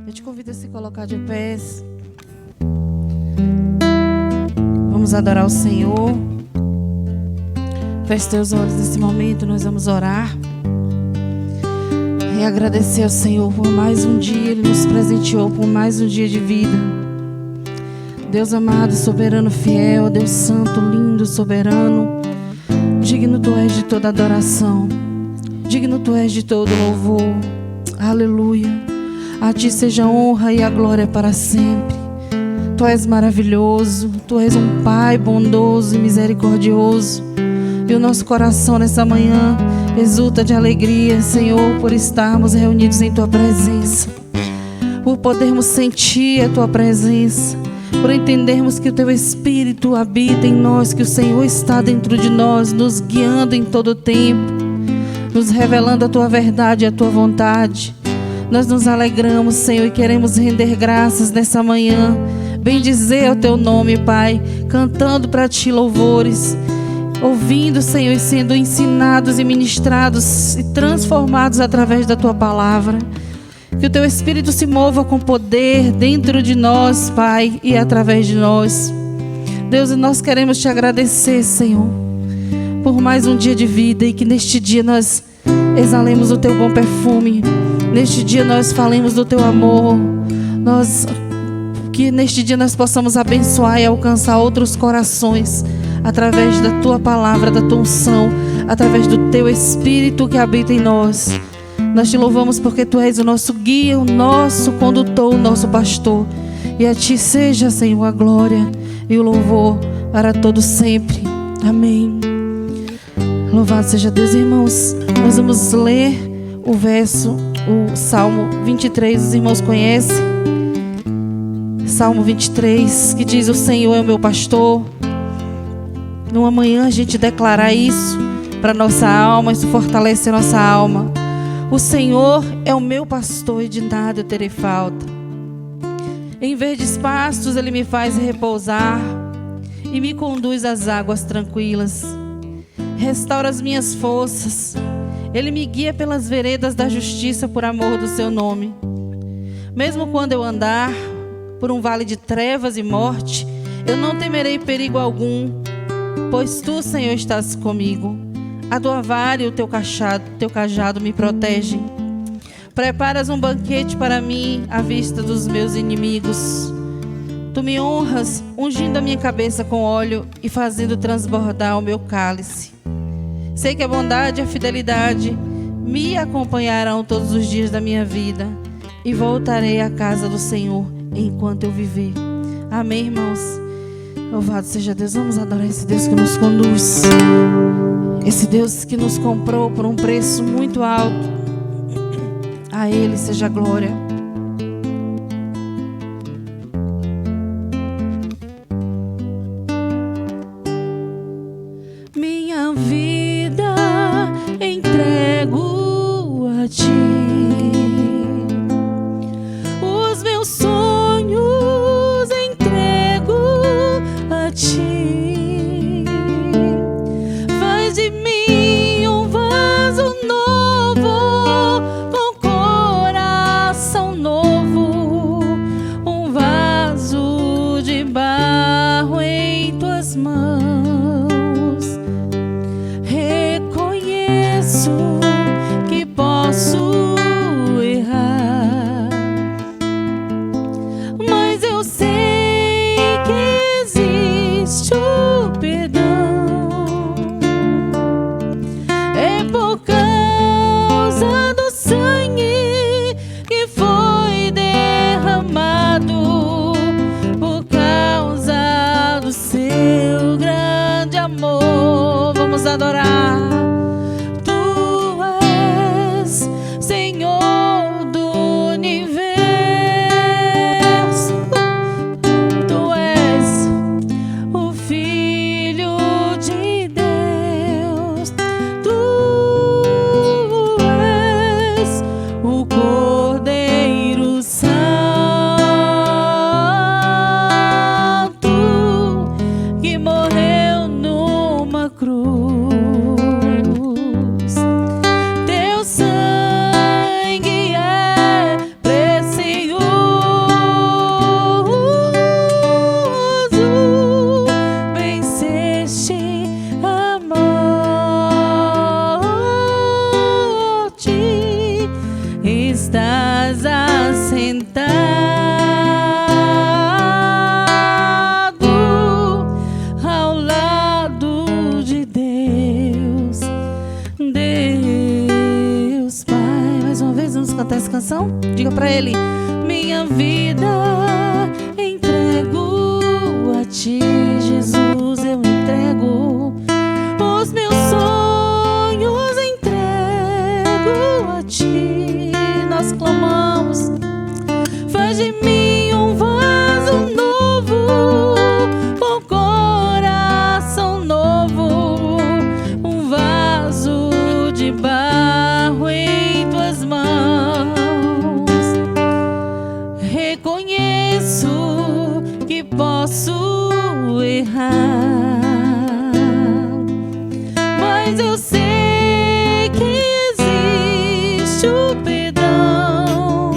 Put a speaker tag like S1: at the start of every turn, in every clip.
S1: Eu te convido a se colocar de pés. Vamos adorar o Senhor. Feche teus olhos nesse momento, nós vamos orar e agradecer ao Senhor por mais um dia. Ele nos presenteou por mais um dia de vida. Deus amado, soberano, fiel, Deus santo, lindo, soberano, digno tu és de toda adoração, digno tu és de todo louvor. Aleluia. A ti seja a honra e a glória para sempre. Tu és maravilhoso, tu és um Pai bondoso e misericordioso. E o nosso coração nessa manhã exulta de alegria, Senhor, por estarmos reunidos em tua presença, por podermos sentir a tua presença, por entendermos que o teu Espírito habita em nós, que o Senhor está dentro de nós, nos guiando em todo o tempo, nos revelando a tua verdade e a tua vontade. Nós nos alegramos, Senhor, e queremos render graças nessa manhã, bendizer o teu nome, Pai, cantando para ti louvores, ouvindo, Senhor, e sendo ensinados e ministrados e transformados através da tua palavra. Que o teu Espírito se mova com poder dentro de nós, Pai, e através de nós. Deus, nós queremos te agradecer, Senhor, por mais um dia de vida, e que neste dia nós exalemos o teu bom perfume. Neste dia nós falemos do teu amor. Que neste dia nós possamos abençoar e alcançar outros corações através da tua palavra, da tua unção, através do teu Espírito que habita em nós. Nós te louvamos porque tu és o nosso guia, o nosso condutor, o nosso pastor. E a ti seja, Senhor, a glória e o louvor para todo sempre. Amém. Louvado seja Deus, irmãos. Nós vamos ler o Salmo 23, os irmãos conhecem. Salmo 23, que diz: o Senhor é o meu pastor. Numa manhã a gente declarar isso para nossa alma, isso fortalece a nossa alma. O Senhor é o meu pastor e de nada eu terei falta. Em verdes pastos Ele me faz repousar e me conduz às águas tranquilas. Restaura as minhas forças. Ele me guia pelas veredas da justiça por amor do seu nome. Mesmo quando eu andar por um vale de trevas e morte, eu não temerei perigo algum, pois tu, Senhor, estás comigo. A tua vara e o teu cajado me protegem. Preparas um banquete para mim à vista dos meus inimigos. Tu me honras, ungindo a minha cabeça com óleo e fazendo transbordar o meu cálice. Sei que a bondade e a fidelidade me acompanharão todos os dias da minha vida, e voltarei à casa do Senhor enquanto eu viver. Amém, irmãos? Louvado seja Deus. Vamos adorar esse Deus que nos conduz, esse Deus que nos comprou por um preço muito alto. A Ele seja a glória. Minha vida entrego a ti, os meus sonhos entrego a ti. Faz de mim um vaso novo, com coração estás assentado ao lado de Deus, Deus Pai. Mais uma vez vamos cantar essa canção? Diga pra Ele: minha vida entrego a Ti, Jesus, eu entrego os meus sonhos, entrego a Ti. Nós clamamos: faz de mim um vaso novo, um coração novo, um vaso de barro em Tuas mãos. Reconheço que posso errar, mas eu sei que existe o perdão.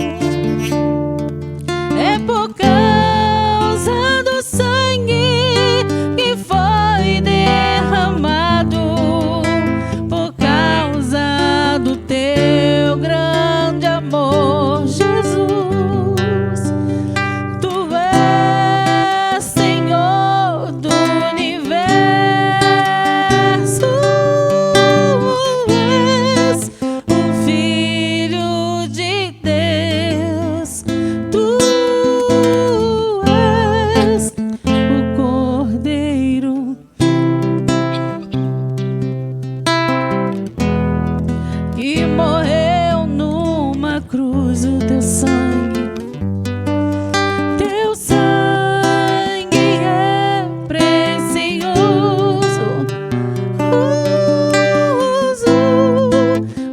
S1: É por causa do sangue que foi derramado, por causa do Teu grande amor, Jesus. Tu és Senhor do universo, és o Filho de Deus, Tu és o Cordeiro que morreu numa cruz. O Teu sangue é precioso,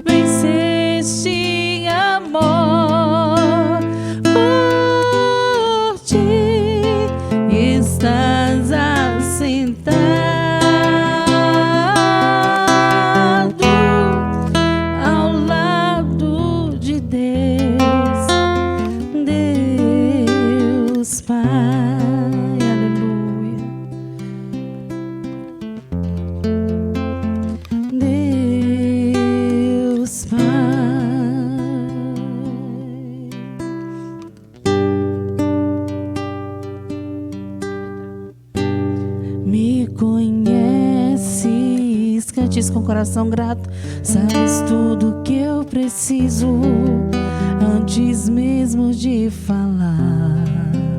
S1: venceste a morte, estás assentado ao lado de Deus, Deus Pai. Aleluia. Deus Pai. Me conheces, cante isso com o coração grato. Sabes tudo que eu preciso antes mesmo de falar.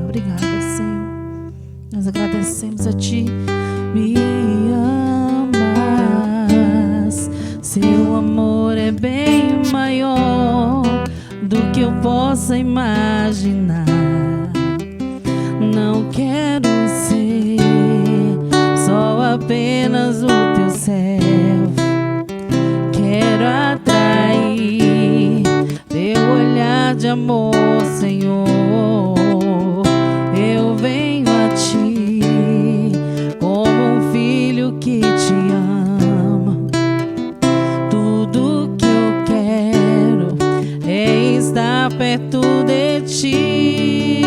S1: Obrigada, Senhor. Nós agradecemos a Ti. Me amas, Seu amor é bem maior do que eu possa imaginar. Não quero ser só apenas o Teu servo, quero atrair Teu olhar de amor, Senhor. Eu venho a Ti como um filho que Te ama. Tudo que eu quero é estar perto de Ti.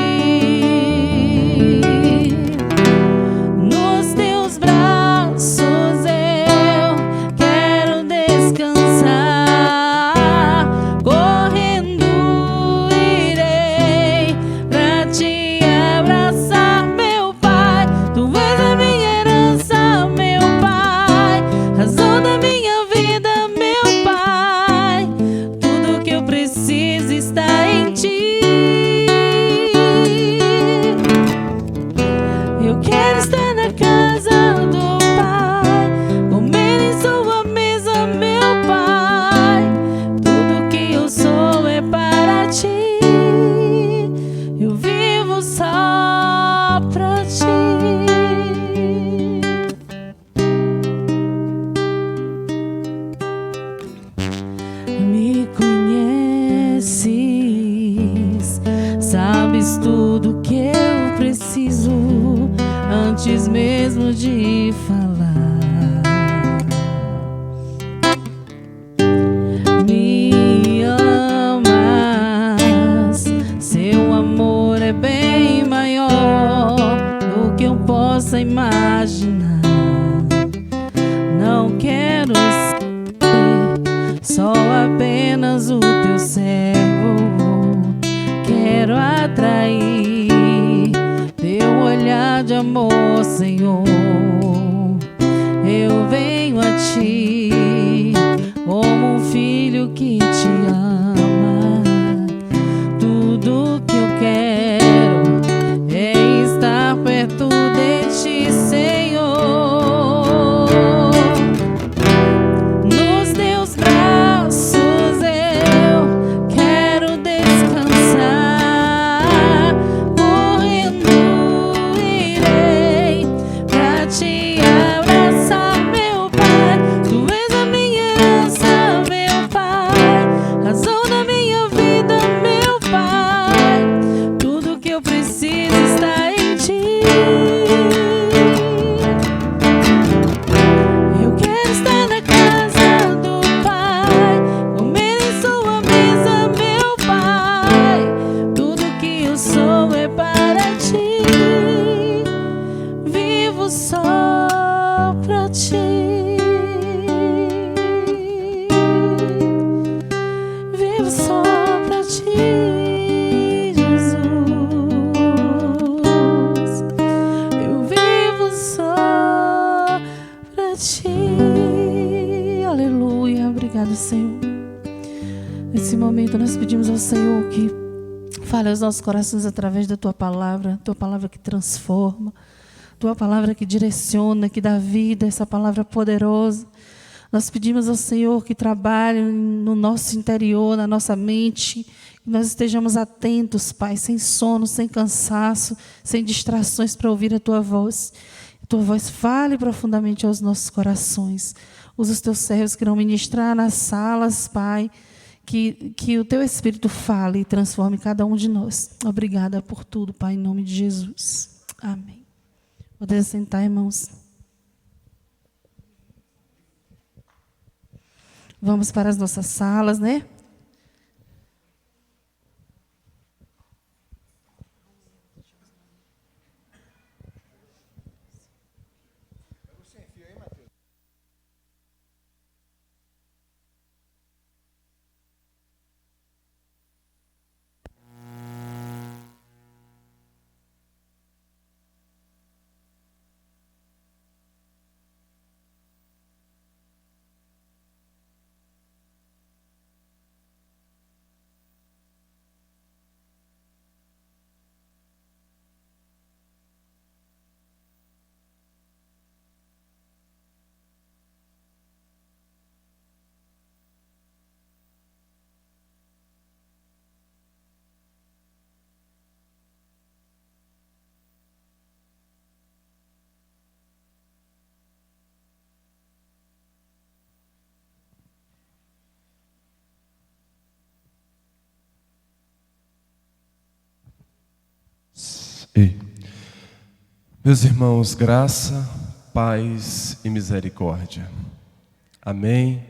S1: Nos Teus braços eu quero descansar, correndo irei pra Te abraçar, meu Pai. Tu és a minha herança, meu Pai, razão da minha vida, meu Pai. Tudo que eu preciso está em Ti. Eu quero estar na casa do Pai, comer em Sua mesa, meu Pai. Tudo que eu sou é para Ti, eu vivo só pra Ti. Me conheces, sabes tudo que eu preciso antes mesmo de falar. Me amas, Seu amor é bem maior do que eu possa imaginar. Não quero ser só apenas o Teu servo, atrair. Teu olhar de amor, Senhor, eu venho a ti como um filho que te ama. Tudo que eu quero é estar perto de ti, Senhor. Nos teus braços eu quero descansar. Correndo irei pra te abraçar, meu Pai. Tu és a minha herança, meu Pai, razão da minha vida, meu Pai. Tudo que eu preciso está em ti. Eu quero estar na casa do Pai, comer em sua mesa, meu Pai. Tudo que eu sou é para ti. Vivo só pra ti. Vivo só pra ti, Jesus. Eu vivo só pra ti. Aleluia. Obrigado, Senhor. Nesse momento nós pedimos ao Senhor que fale aos nossos corações através da Tua palavra que transforma, Tua palavra que direciona, que dá vida, essa palavra poderosa. Nós pedimos ao Senhor que trabalhe no nosso interior, na nossa mente, que nós estejamos atentos, Pai, sem sono, sem cansaço, sem distrações para ouvir a Tua voz. A Tua voz fale profundamente aos nossos corações. Usa os Teus servos que irão ministrar nas salas, Pai, que o Teu Espírito fale e transforme cada um de nós. Obrigada por tudo, Pai, em nome de Jesus. Amém. Podem sentar, irmãos. Vamos para as nossas salas, né?
S2: Meus irmãos, graça, paz e misericórdia. Amém.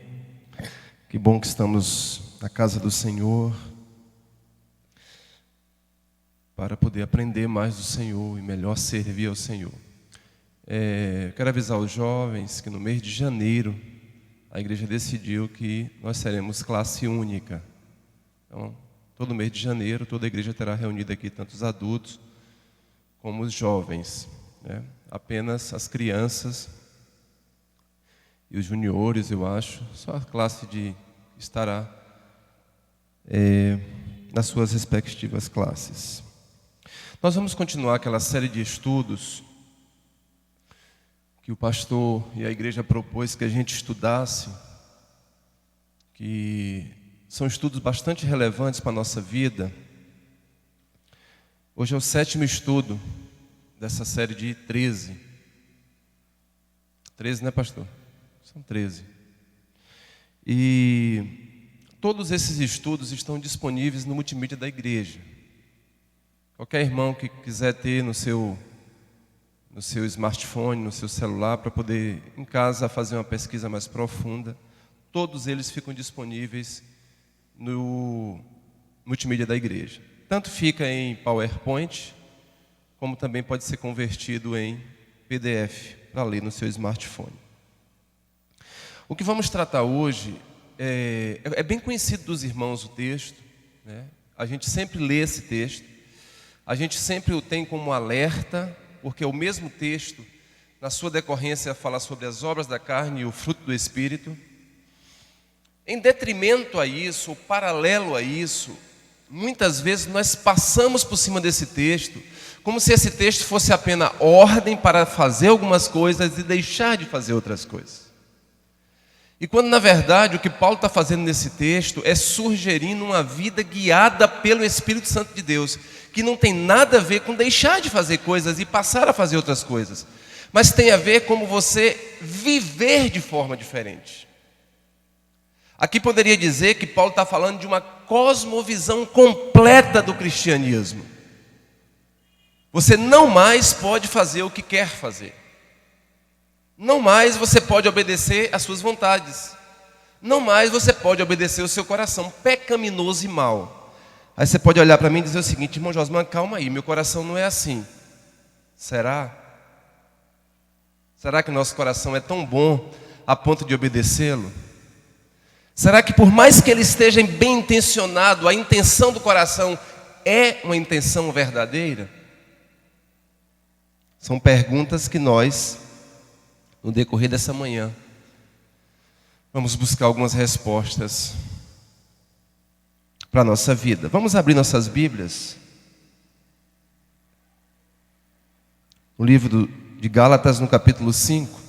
S2: Que bom que estamos na casa do Senhor para poder aprender mais do Senhor e melhor servir ao Senhor. Quero avisar os jovens que no mês de janeiro a igreja decidiu que nós seremos classe única. Então, todo mês de janeiro toda a igreja terá reunido aqui tanto os adultos como os jovens, né? Apenas as crianças e os juniores, eu acho, só a classe estará nas suas respectivas classes. Nós vamos continuar aquela série de estudos que o pastor e a igreja propôs que a gente estudasse, que são estudos bastante relevantes para a nossa vida. Hoje é o 7º estudo dessa série de 13. 13, né, pastor? São 13. E todos esses estudos estão disponíveis no multimídia da igreja. Qualquer irmão que quiser ter no seu smartphone, no seu celular, para poder em casa fazer uma pesquisa mais profunda, todos eles ficam disponíveis no multimídia da igreja. Tanto fica em PowerPoint, como também pode ser convertido em PDF para ler no seu smartphone. O que vamos tratar hoje é bem conhecido dos irmãos o texto, né? A gente sempre lê esse texto, a gente sempre o tem como alerta, porque o mesmo texto, na sua decorrência, fala sobre as obras da carne e o fruto do Espírito. Em detrimento a isso, paralelo a isso, muitas vezes nós passamos por cima desse texto, como se esse texto fosse apenas ordem para fazer algumas coisas e deixar de fazer outras coisas. E quando na verdade o que Paulo está fazendo nesse texto é sugerindo uma vida guiada pelo Espírito Santo de Deus, que não tem nada a ver com deixar de fazer coisas e passar a fazer outras coisas, mas tem a ver com você viver de forma diferente. Aqui poderia dizer que Paulo está falando de uma cosmovisão completa do cristianismo. Você não mais pode fazer o que quer fazer. Não mais você pode obedecer às suas vontades. Não mais você pode obedecer ao seu coração pecaminoso e mau. Aí você pode olhar para mim e dizer o seguinte: irmão Josman, calma aí, meu coração não é assim. Será? Será que nosso coração é tão bom a ponto de obedecê-lo? Será que por mais que ele esteja bem intencionado, a intenção do coração é uma intenção verdadeira? São perguntas que nós, no decorrer dessa manhã, vamos buscar algumas respostas para a nossa vida. Vamos abrir nossas Bíblias no livro de Gálatas, no capítulo 5.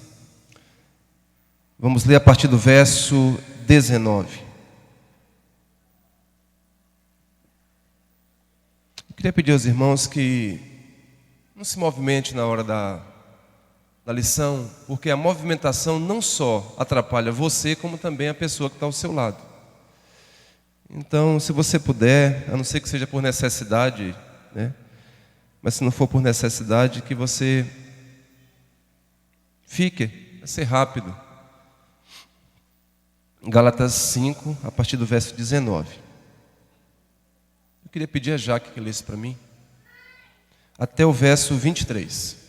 S2: Vamos ler a partir do verso 19. Eu queria pedir aos irmãos que não se movimente na hora da lição, porque a movimentação não só atrapalha você, como também a pessoa que está ao seu lado. Então, se você puder, a não ser que seja por necessidade, né? Mas se não for por necessidade, que você fique, vai ser rápido. Gálatas 5, a partir do verso 19. Eu queria pedir a Jaque que lesse para mim, até o verso 23.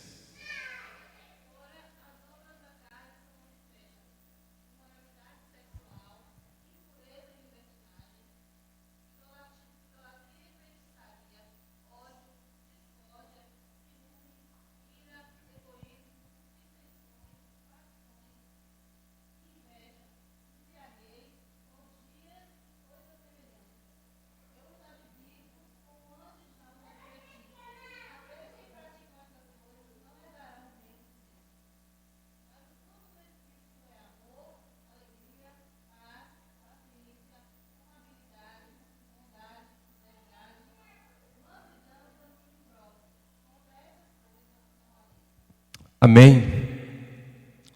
S2: Amém?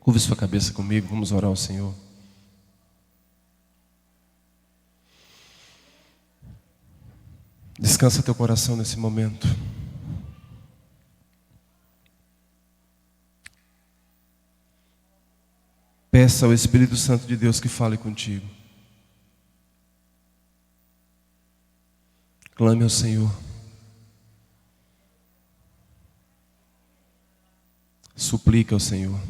S2: Curve sua cabeça comigo, vamos orar ao Senhor. Descansa teu coração nesse momento. Peça ao Espírito Santo de Deus que fale contigo. Clame ao Senhor. Suplica ao Senhor.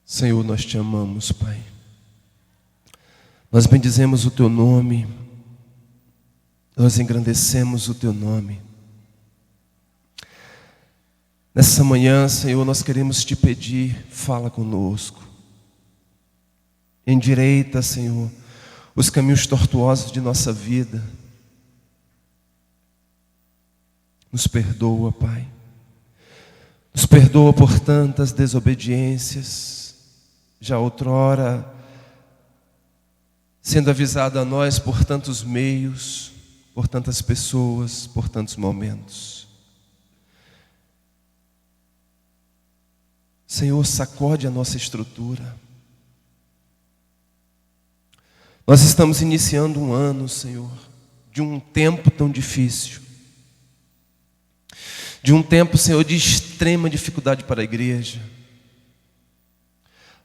S2: Senhor, nós te amamos, Pai. Nós bendizemos o teu nome. Nós engrandecemos o teu nome. Nessa manhã, Senhor, nós queremos te pedir, fala conosco. Endireita, Senhor, os caminhos tortuosos de nossa vida. Nos perdoa, Pai. Nos perdoa por tantas desobediências, já outrora sendo avisado a nós por tantos meios, por tantas pessoas, por tantos momentos. Senhor, sacode a nossa estrutura. Nós estamos iniciando um ano, Senhor, de um tempo tão difícil. De um tempo, Senhor, de extrema dificuldade para a igreja,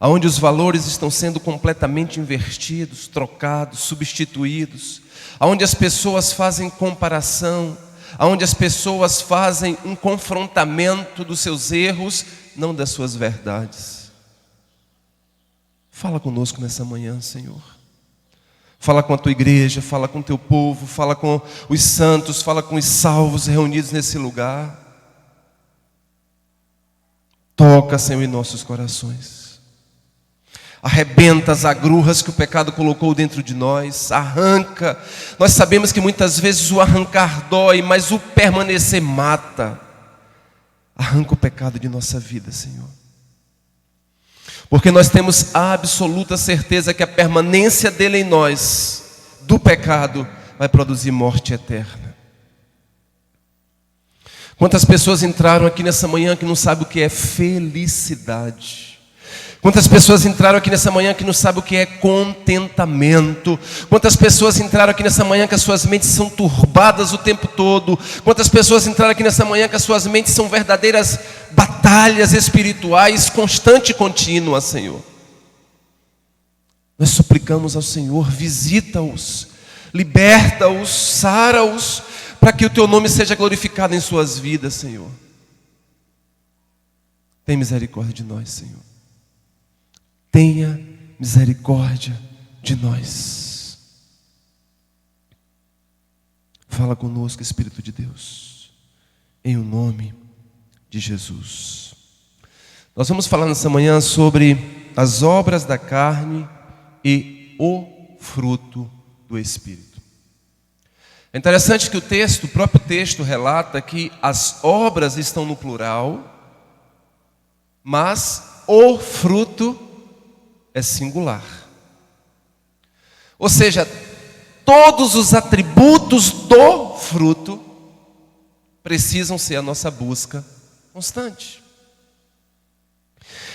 S2: onde os valores estão sendo completamente invertidos, trocados, substituídos, onde as pessoas fazem comparação, onde as pessoas fazem um confrontamento dos seus erros, não das suas verdades. Fala conosco nessa manhã, Senhor. Fala com a tua igreja, fala com o teu povo, fala com os santos, fala com os salvos reunidos nesse lugar. Toca, Senhor, em nossos corações. Arrebenta as agruras que o pecado colocou dentro de nós. Arranca. Nós sabemos que muitas vezes o arrancar dói, mas o permanecer mata. Arranca o pecado de nossa vida, Senhor. Porque nós temos a absoluta certeza que a permanência dele em nós, do pecado, vai produzir morte eterna. Quantas pessoas entraram aqui nessa manhã que não sabem o que é felicidade? Quantas pessoas entraram aqui nessa manhã que não sabem o que é contentamento? Quantas pessoas entraram aqui nessa manhã que as suas mentes são turbadas o tempo todo? Quantas pessoas entraram aqui nessa manhã que as suas mentes são verdadeiras batalhas espirituais, constante e contínua, Senhor? Nós suplicamos ao Senhor, visita-os, liberta-os, sara-os, para que o teu nome seja glorificado em suas vidas, Senhor. Tem misericórdia de nós, Senhor. Tenha misericórdia de nós. Fala conosco, Espírito de Deus, em o nome de Jesus. Nós vamos falar nessa manhã sobre as obras da carne e o fruto do Espírito. É interessante que o próprio texto relata que as obras estão no plural, mas o fruto é singular. Ou seja, todos os atributos do fruto precisam ser a nossa busca constante.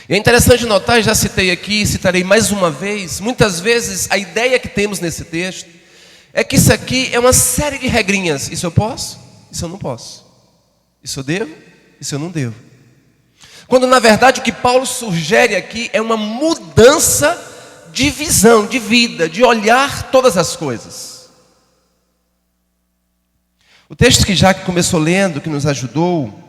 S2: E é interessante notar, já citei aqui, citarei mais uma vez, muitas vezes a ideia que temos nesse texto é que isso aqui é uma série de regrinhas. Isso eu posso? Isso eu não posso. Isso eu devo? Isso eu não devo. Quando na verdade o que Paulo sugere aqui é uma mudança de visão, de vida, de olhar todas as coisas. O texto que Jaque começou lendo, que nos ajudou,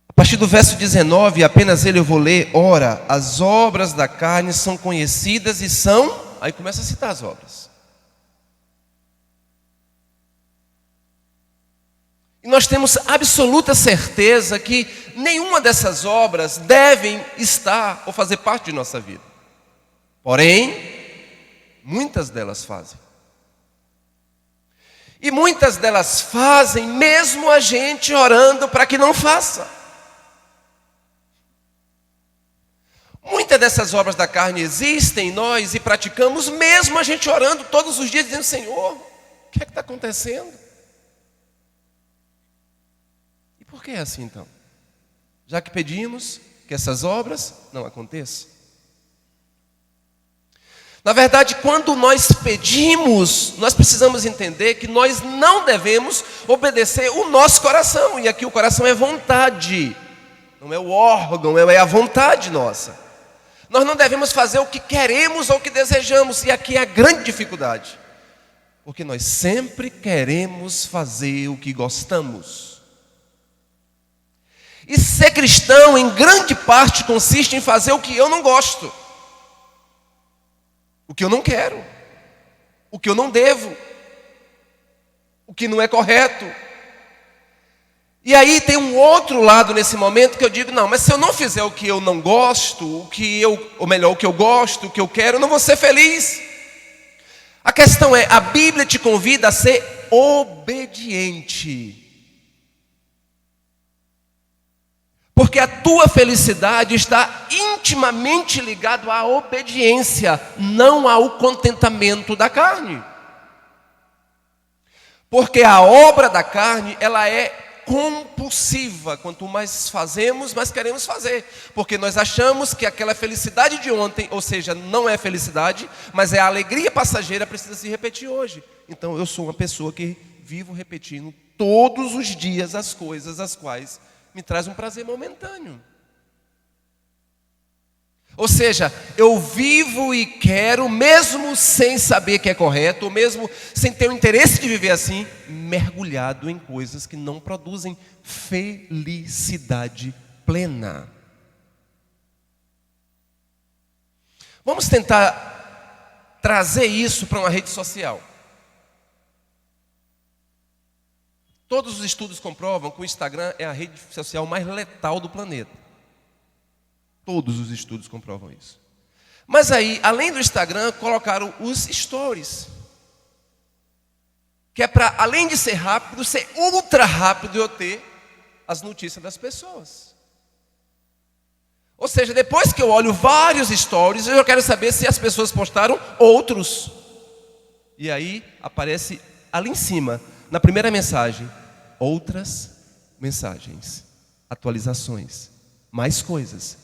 S2: a partir do verso 19, apenas ele eu vou ler. Ora, as obras da carne são conhecidas e são... Aí começa a citar as obras. E nós temos absoluta certeza que nenhuma dessas obras devem estar ou fazer parte de nossa vida. Porém, muitas delas fazem. E muitas delas fazem mesmo a gente orando para que não faça. Muitas dessas obras da carne existem em nós e praticamos mesmo a gente orando todos os dias dizendo: Senhor, o que é que está acontecendo? E por que é assim então? Já que pedimos que essas obras não aconteçam. Na verdade, quando nós pedimos, nós precisamos entender que nós não devemos obedecer o nosso coração. E aqui o coração é vontade, não é o órgão, é a vontade nossa. Nós não devemos fazer o que queremos ou o que desejamos. E aqui é a grande dificuldade. Porque nós sempre queremos fazer o que gostamos. E ser cristão, em grande parte, consiste em fazer o que eu não gosto. O que eu não quero. O que eu não devo. O que não é correto. E aí tem um outro lado nesse momento que eu digo: não, mas se eu não fizer o que eu não gosto, o que eu gosto, o que eu quero, eu não vou ser feliz. A questão é, a Bíblia te convida a ser obediente. Porque a tua felicidade está intimamente ligada à obediência, não ao contentamento da carne. Porque a obra da carne, ela é compulsiva. Quanto mais fazemos, mais queremos fazer. Porque nós achamos que aquela felicidade de ontem, ou seja, não é felicidade, mas é a alegria passageira, precisa se repetir hoje. Então eu sou uma pessoa que vivo repetindo todos os dias as coisas as quais me traz um prazer momentâneo. Ou seja, eu vivo e quero, mesmo sem saber que é correto, ou mesmo sem ter o interesse de viver assim, mergulhado em coisas que não produzem felicidade plena. Vamos tentar trazer isso para uma rede social. Todos os estudos comprovam que o Instagram é a rede social mais letal do planeta. Todos os estudos comprovam isso. Mas aí, além do Instagram, colocaram os stories. Que é para, além de ser rápido, ser ultra rápido eu ter as notícias das pessoas. Ou seja, depois que eu olho vários stories, eu quero saber se as pessoas postaram outros. E aí aparece ali em cima, na primeira mensagem, outras mensagens, atualizações, mais coisas.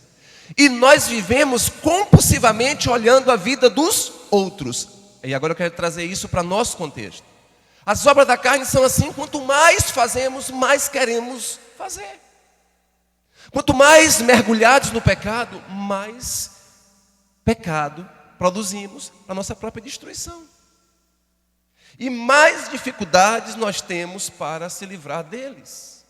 S2: E nós vivemos compulsivamente olhando a vida dos outros. E agora eu quero trazer isso para nosso contexto. As obras da carne são assim: quanto mais fazemos, mais queremos fazer. Quanto mais mergulhados no pecado, mais pecado produzimos para a nossa própria destruição. E mais dificuldades nós temos para se livrar deles.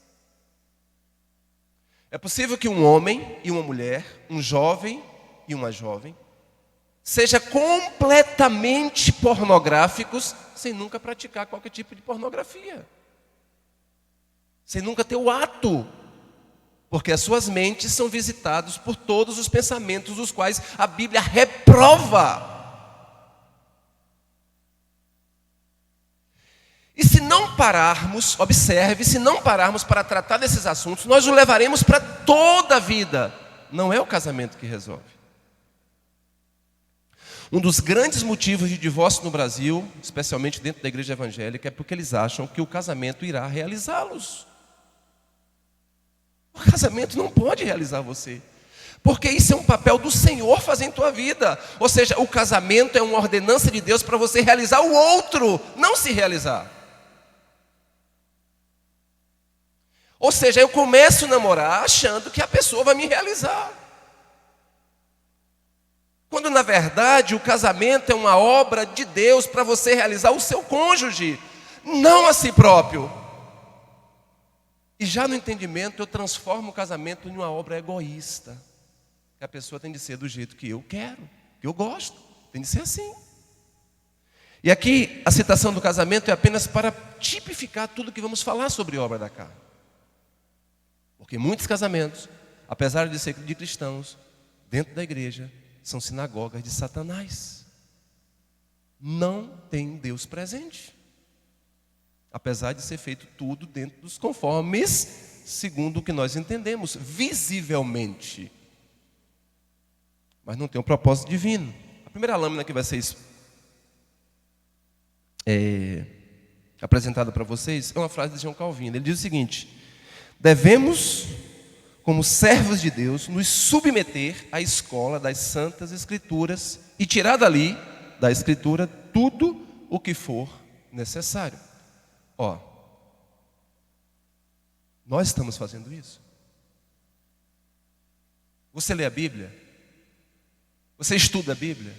S2: É possível que um homem e uma mulher, um jovem e uma jovem, seja completamente pornográficos sem nunca praticar qualquer tipo de pornografia. Sem nunca ter o ato. Porque as suas mentes são visitadas por todos os pensamentos dos quais a Bíblia reprova. E se não pararmos, observe, se não pararmos para tratar desses assuntos, nós o levaremos para toda a vida. Não é o casamento que resolve. Um dos grandes motivos de divórcio no Brasil, especialmente dentro da igreja evangélica, é porque eles acham que o casamento irá realizá-los. O casamento não pode realizar você, porque isso é um papel do Senhor fazer em tua vida. Ou seja, o casamento é uma ordenança de Deus para você realizar o outro, não se realizar. Ou seja, eu começo a namorar achando que a pessoa vai me realizar, quando na verdade o casamento é uma obra de Deus para você realizar o seu cônjuge, não a si próprio. E já no entendimento eu transformo o casamento em uma obra egoísta, que a pessoa tem de ser do jeito que eu quero, que eu gosto, tem de ser assim. E aqui a citação do casamento é apenas para tipificar tudo que vamos falar sobre obra da carne. Porque muitos casamentos, apesar de ser de cristãos, dentro da igreja, são sinagogas de Satanás. Não tem Deus presente. Apesar de ser feito tudo dentro dos conformes, segundo o que nós entendemos, visivelmente. Mas não tem um propósito divino. A primeira lâmina que vai ser apresentada para vocês é uma frase de João Calvino. Ele diz o seguinte: devemos, como servos de Deus, nos submeter à escola das santas escrituras e tirar dali, da escritura, tudo o que for necessário. Ó, nós estamos fazendo isso. Você lê a Bíblia? Você estuda a Bíblia?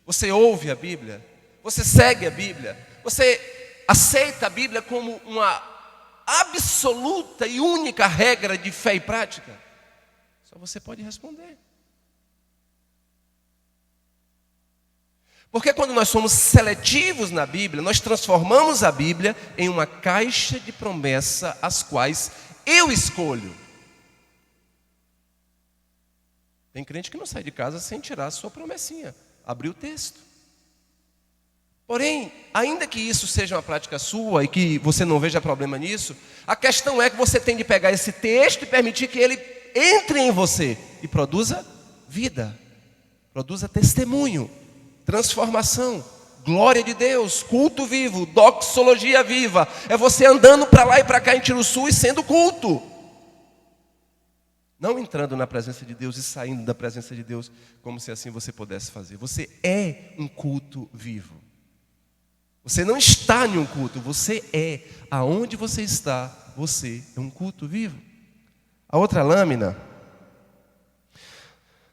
S2: Você ouve a Bíblia? Você segue a Bíblia? Você aceita a Bíblia como uma absoluta e única regra de fé e prática? Só você pode responder. Porque quando nós somos seletivos na Bíblia, nós transformamos a Bíblia em uma caixa de promessa, as quais eu escolho. Tem crente que não sai de casa sem tirar a sua promessinha, abrir o texto. Porém, ainda que isso seja uma prática sua e que você não veja problema nisso, a questão é que você tem de pegar esse texto e permitir que ele entre em você e produza vida, produza testemunho, transformação, glória de Deus, culto vivo, doxologia viva. É você andando para lá e para cá em Tiruçu e sendo culto. Não entrando na presença de Deus e saindo da presença de Deus como se assim você pudesse fazer. Você é um culto vivo. Você não está em um culto, você é. Aonde você está, você é um culto vivo. A outra lâmina.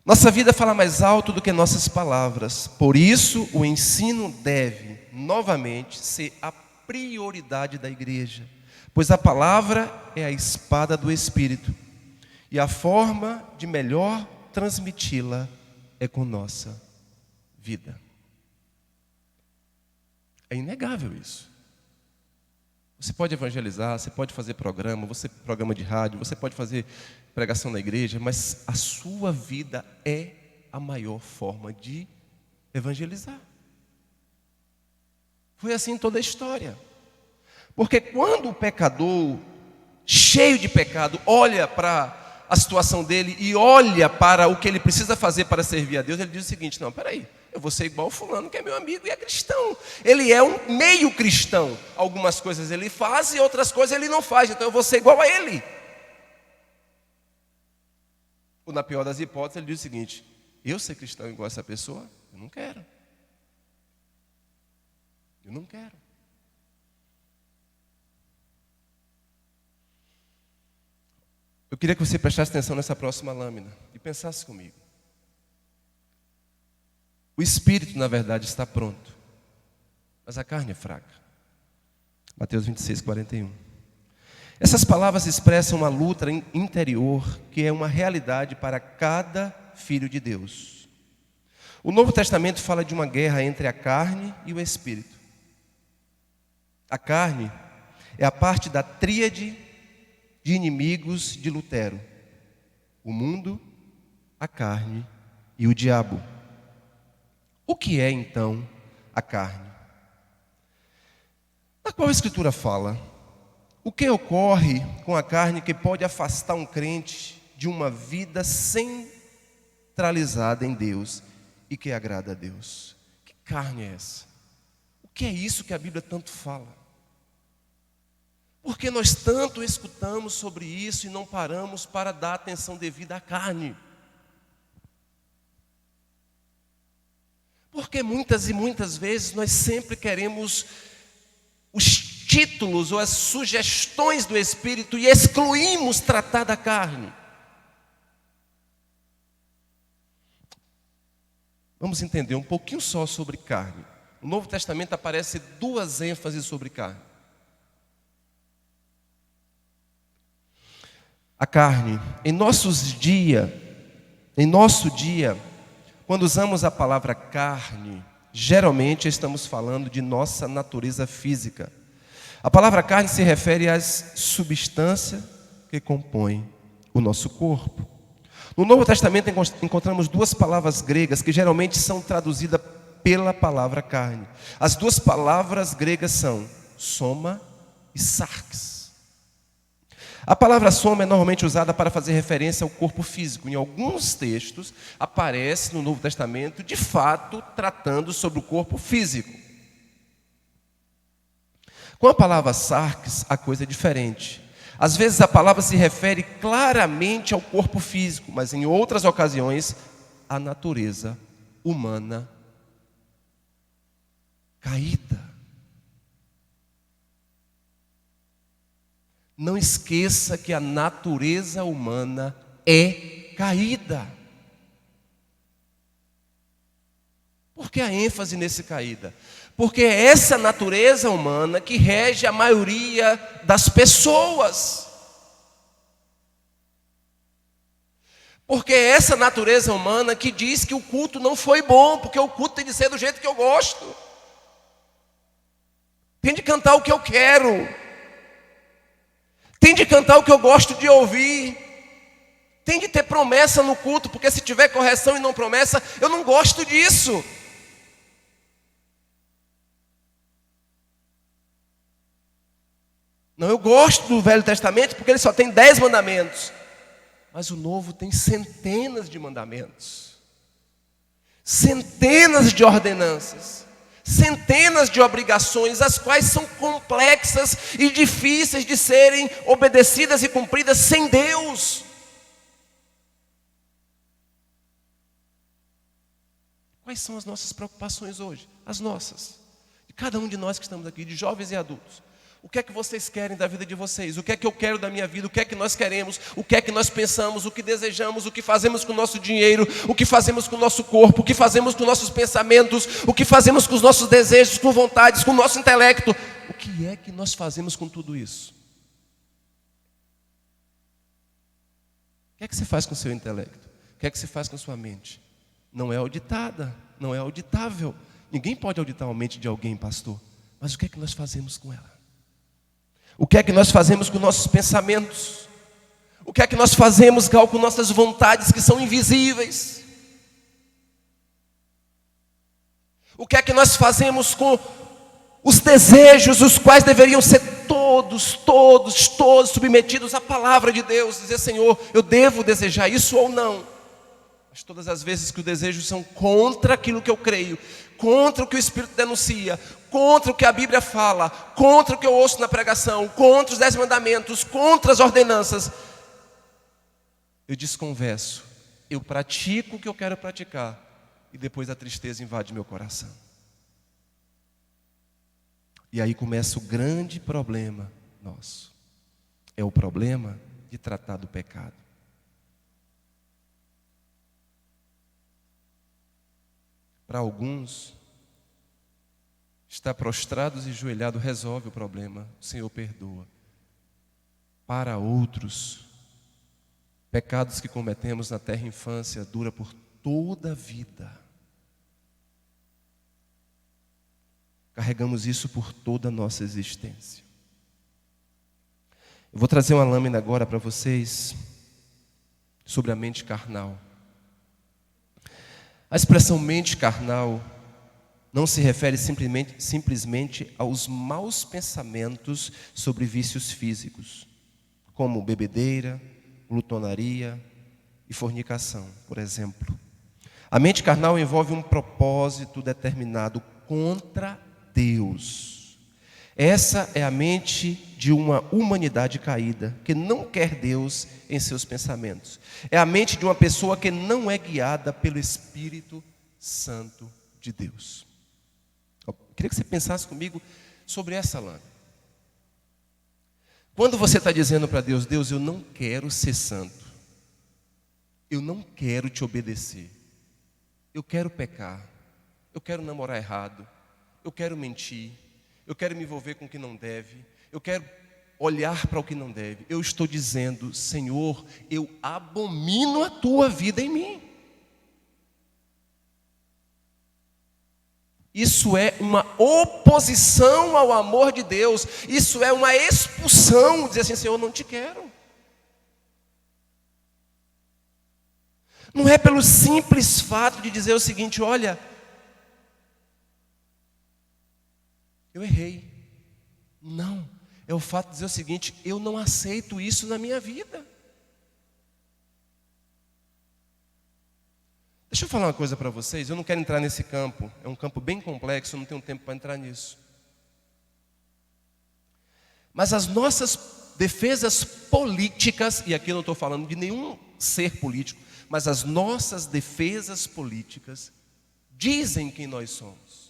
S2: Nossa vida fala mais alto do que nossas palavras. Por isso, o ensino deve, novamente, ser a prioridade da igreja. Pois a palavra é a espada do Espírito. E a forma de melhor transmiti-la é com nossa vida. É inegável isso. Você pode evangelizar, você pode fazer programa de rádio, você pode fazer pregação na igreja, mas a sua vida é a maior forma de evangelizar. Foi assim em toda a história. Porque quando o pecador, cheio de pecado, olha para a situação dele e olha para o que ele precisa fazer para servir a Deus, ele diz o seguinte: não, peraí, eu vou ser igual ao fulano que é meu amigo e é cristão. Ele é um meio cristão. Algumas coisas ele faz e outras coisas ele não faz, então eu vou ser igual a ele. Ou na pior das hipóteses, ele diz o seguinte: eu ser cristão igual a essa pessoa? Eu não quero. Eu não quero. Eu queria que você prestasse atenção nessa próxima lâmina e pensasse comigo. O espírito, na verdade, está pronto, mas a carne é fraca. Mateus 26, 41. Essas palavras expressam uma luta interior que é uma realidade para cada filho de Deus. O Novo Testamento fala de uma guerra entre a carne e o espírito. A carne é a parte da tríade de inimigos de Lutero: o mundo, a carne e o diabo. O que é então a carne? Na qual a Escritura fala? O que ocorre com a carne que pode afastar um crente de uma vida centralizada em Deus e que agrada a Deus? Que carne é essa? O que é isso que a Bíblia tanto fala? Porque nós tanto escutamos sobre isso e não paramos para dar atenção devida à carne. Porque muitas e muitas vezes nós sempre queremos os títulos ou as sugestões do Espírito e excluímos tratar da carne. Vamos entender um pouquinho só sobre carne. No Novo Testamento aparece duas ênfases sobre carne. A carne, em nosso dia, quando usamos a palavra carne, geralmente estamos falando de nossa natureza física. A palavra carne se refere às substâncias que compõem o nosso corpo. No Novo Testamento encontramos duas palavras gregas que geralmente são traduzidas pela palavra carne. As duas palavras gregas são soma e sarx. A palavra soma é normalmente usada para fazer referência ao corpo físico. Em alguns textos aparece no Novo Testamento, de fato, tratando sobre o corpo físico. Com a palavra sarx, a coisa é diferente. Às vezes a palavra se refere claramente ao corpo físico, mas em outras ocasiões, à natureza humana caída. Não esqueça que a natureza humana é caída. Por que a ênfase nesse caída? Porque é essa natureza humana que rege a maioria das pessoas. Porque é essa natureza humana que diz que o culto não foi bom, porque o culto tem de ser do jeito que eu gosto. Tem de cantar o que eu quero. Tem de cantar o que eu gosto de ouvir. Tem de ter promessa no culto, porque se tiver correção e não promessa, eu não gosto disso. Não, eu gosto do Velho Testamento porque ele só tem 10 mandamentos. Mas o Novo tem centenas de mandamentos. Centenas de ordenanças. Centenas de obrigações, as quais são complexas e difíceis de serem obedecidas e cumpridas sem Deus. Quais são as nossas preocupações hoje? As nossas, de cada um de nós que estamos aqui, de jovens e adultos. O que é que vocês querem da vida de vocês? O que é que eu quero da minha vida? O que é que nós queremos? O que é que nós pensamos? O que desejamos? O que fazemos com o nosso dinheiro? O que fazemos com o nosso corpo? O que fazemos com nossos pensamentos? O que fazemos com os nossos desejos, com vontades, com o nosso intelecto? O que é que nós fazemos com tudo isso? O que é que você faz com o seu intelecto? O que é que você faz com a sua mente? não é auditada, não é auditável. Ninguém pode auditar a mente de alguém, pastor. Mas o que é que nós fazemos com ela? O que é que nós fazemos com nossos pensamentos? O que é que nós fazemos, Gal, com nossas vontades que são invisíveis? O que é que nós fazemos com os desejos, os quais deveriam ser todos submetidos à palavra de Deus? Dizer, Senhor, eu devo desejar isso ou não? Mas todas as vezes que os desejos são contra aquilo que eu creio, contra o que o Espírito denuncia, contra o que a Bíblia fala, contra o que eu ouço na pregação, contra os 10 mandamentos, contra as ordenanças, eu desconverso, eu pratico o que eu quero praticar, e depois a tristeza invade meu coração. E aí começa o grande problema nosso. É o problema de tratar do pecado. Para alguns, estar prostrados e ajoelhados resolve o problema. O Senhor perdoa. Para outros, pecados que cometemos na terra infância dura por toda a vida. Carregamos isso por toda a nossa existência. Eu vou trazer uma lâmina agora para vocês sobre a mente carnal. A expressão mente carnal não se refere simplesmente aos maus pensamentos sobre vícios físicos, como bebedeira, glutonaria e fornicação, por exemplo. A mente carnal envolve um propósito determinado contra Deus. Essa é a mente de uma humanidade caída, que não quer Deus em seus pensamentos. É a mente de uma pessoa que não é guiada pelo Espírito Santo de Deus. Eu queria que você pensasse comigo sobre essa lâmina. Quando você está dizendo para Deus, Deus, eu não quero ser santo, eu não quero te obedecer, eu quero pecar, eu quero namorar errado, eu quero mentir, eu quero me envolver com o que não deve, eu quero olhar para o que não deve. Eu estou dizendo, Senhor, eu abomino a tua vida em mim. Isso é uma oposição ao amor de Deus. Isso é uma expulsão, dizer assim, Senhor, eu não te quero. Não é pelo simples fato de dizer o seguinte, olha, eu errei. Não, é o fato de dizer o seguinte, eu não aceito isso na minha vida. Deixa eu falar uma coisa para vocês, eu não quero entrar nesse campo, é um campo bem complexo, eu não tenho tempo para entrar nisso. Mas as nossas defesas políticas, e aqui eu não estou falando de nenhum ser político, mas as nossas defesas políticas dizem quem nós somos.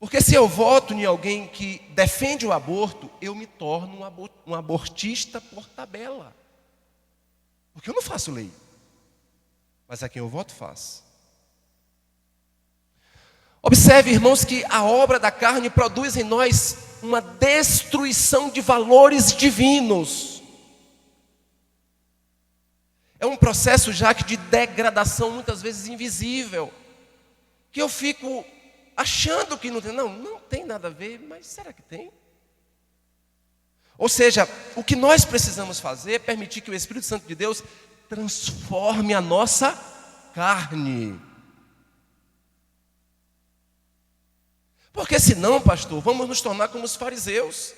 S2: Porque se eu voto em alguém que defende o aborto, eu me torno um abortista por tabela. Porque eu não faço lei. Mas a quem eu voto faz. Observe, irmãos, que a obra da carne produz em nós uma destruição de valores divinos. É um processo já de degradação, muitas vezes invisível. Que eu fico achando que não tem. Não tem nada a ver, mas será que tem? Ou seja, o que nós precisamos fazer é permitir que o Espírito Santo de Deus transforme a nossa carne. Porque senão, pastor, vamos nos tornar como os fariseus.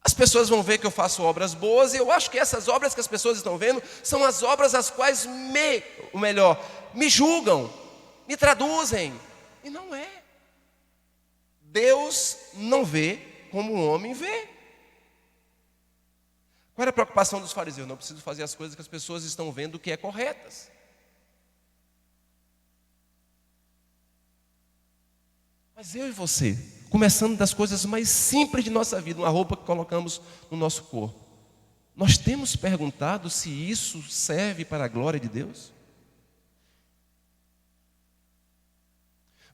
S2: As pessoas vão ver que eu faço obras boas e eu acho que essas obras que as pessoas estão vendo são as obras as quais me julgam, me traduzem. E não é. Deus não vê como o homem vê. Qual era a preocupação dos fariseus? Não preciso fazer as coisas que as pessoas estão vendo que é corretas. Mas eu e você, começando das coisas mais simples de nossa vida, uma roupa que colocamos no nosso corpo, nós temos perguntado se isso serve para a glória de Deus?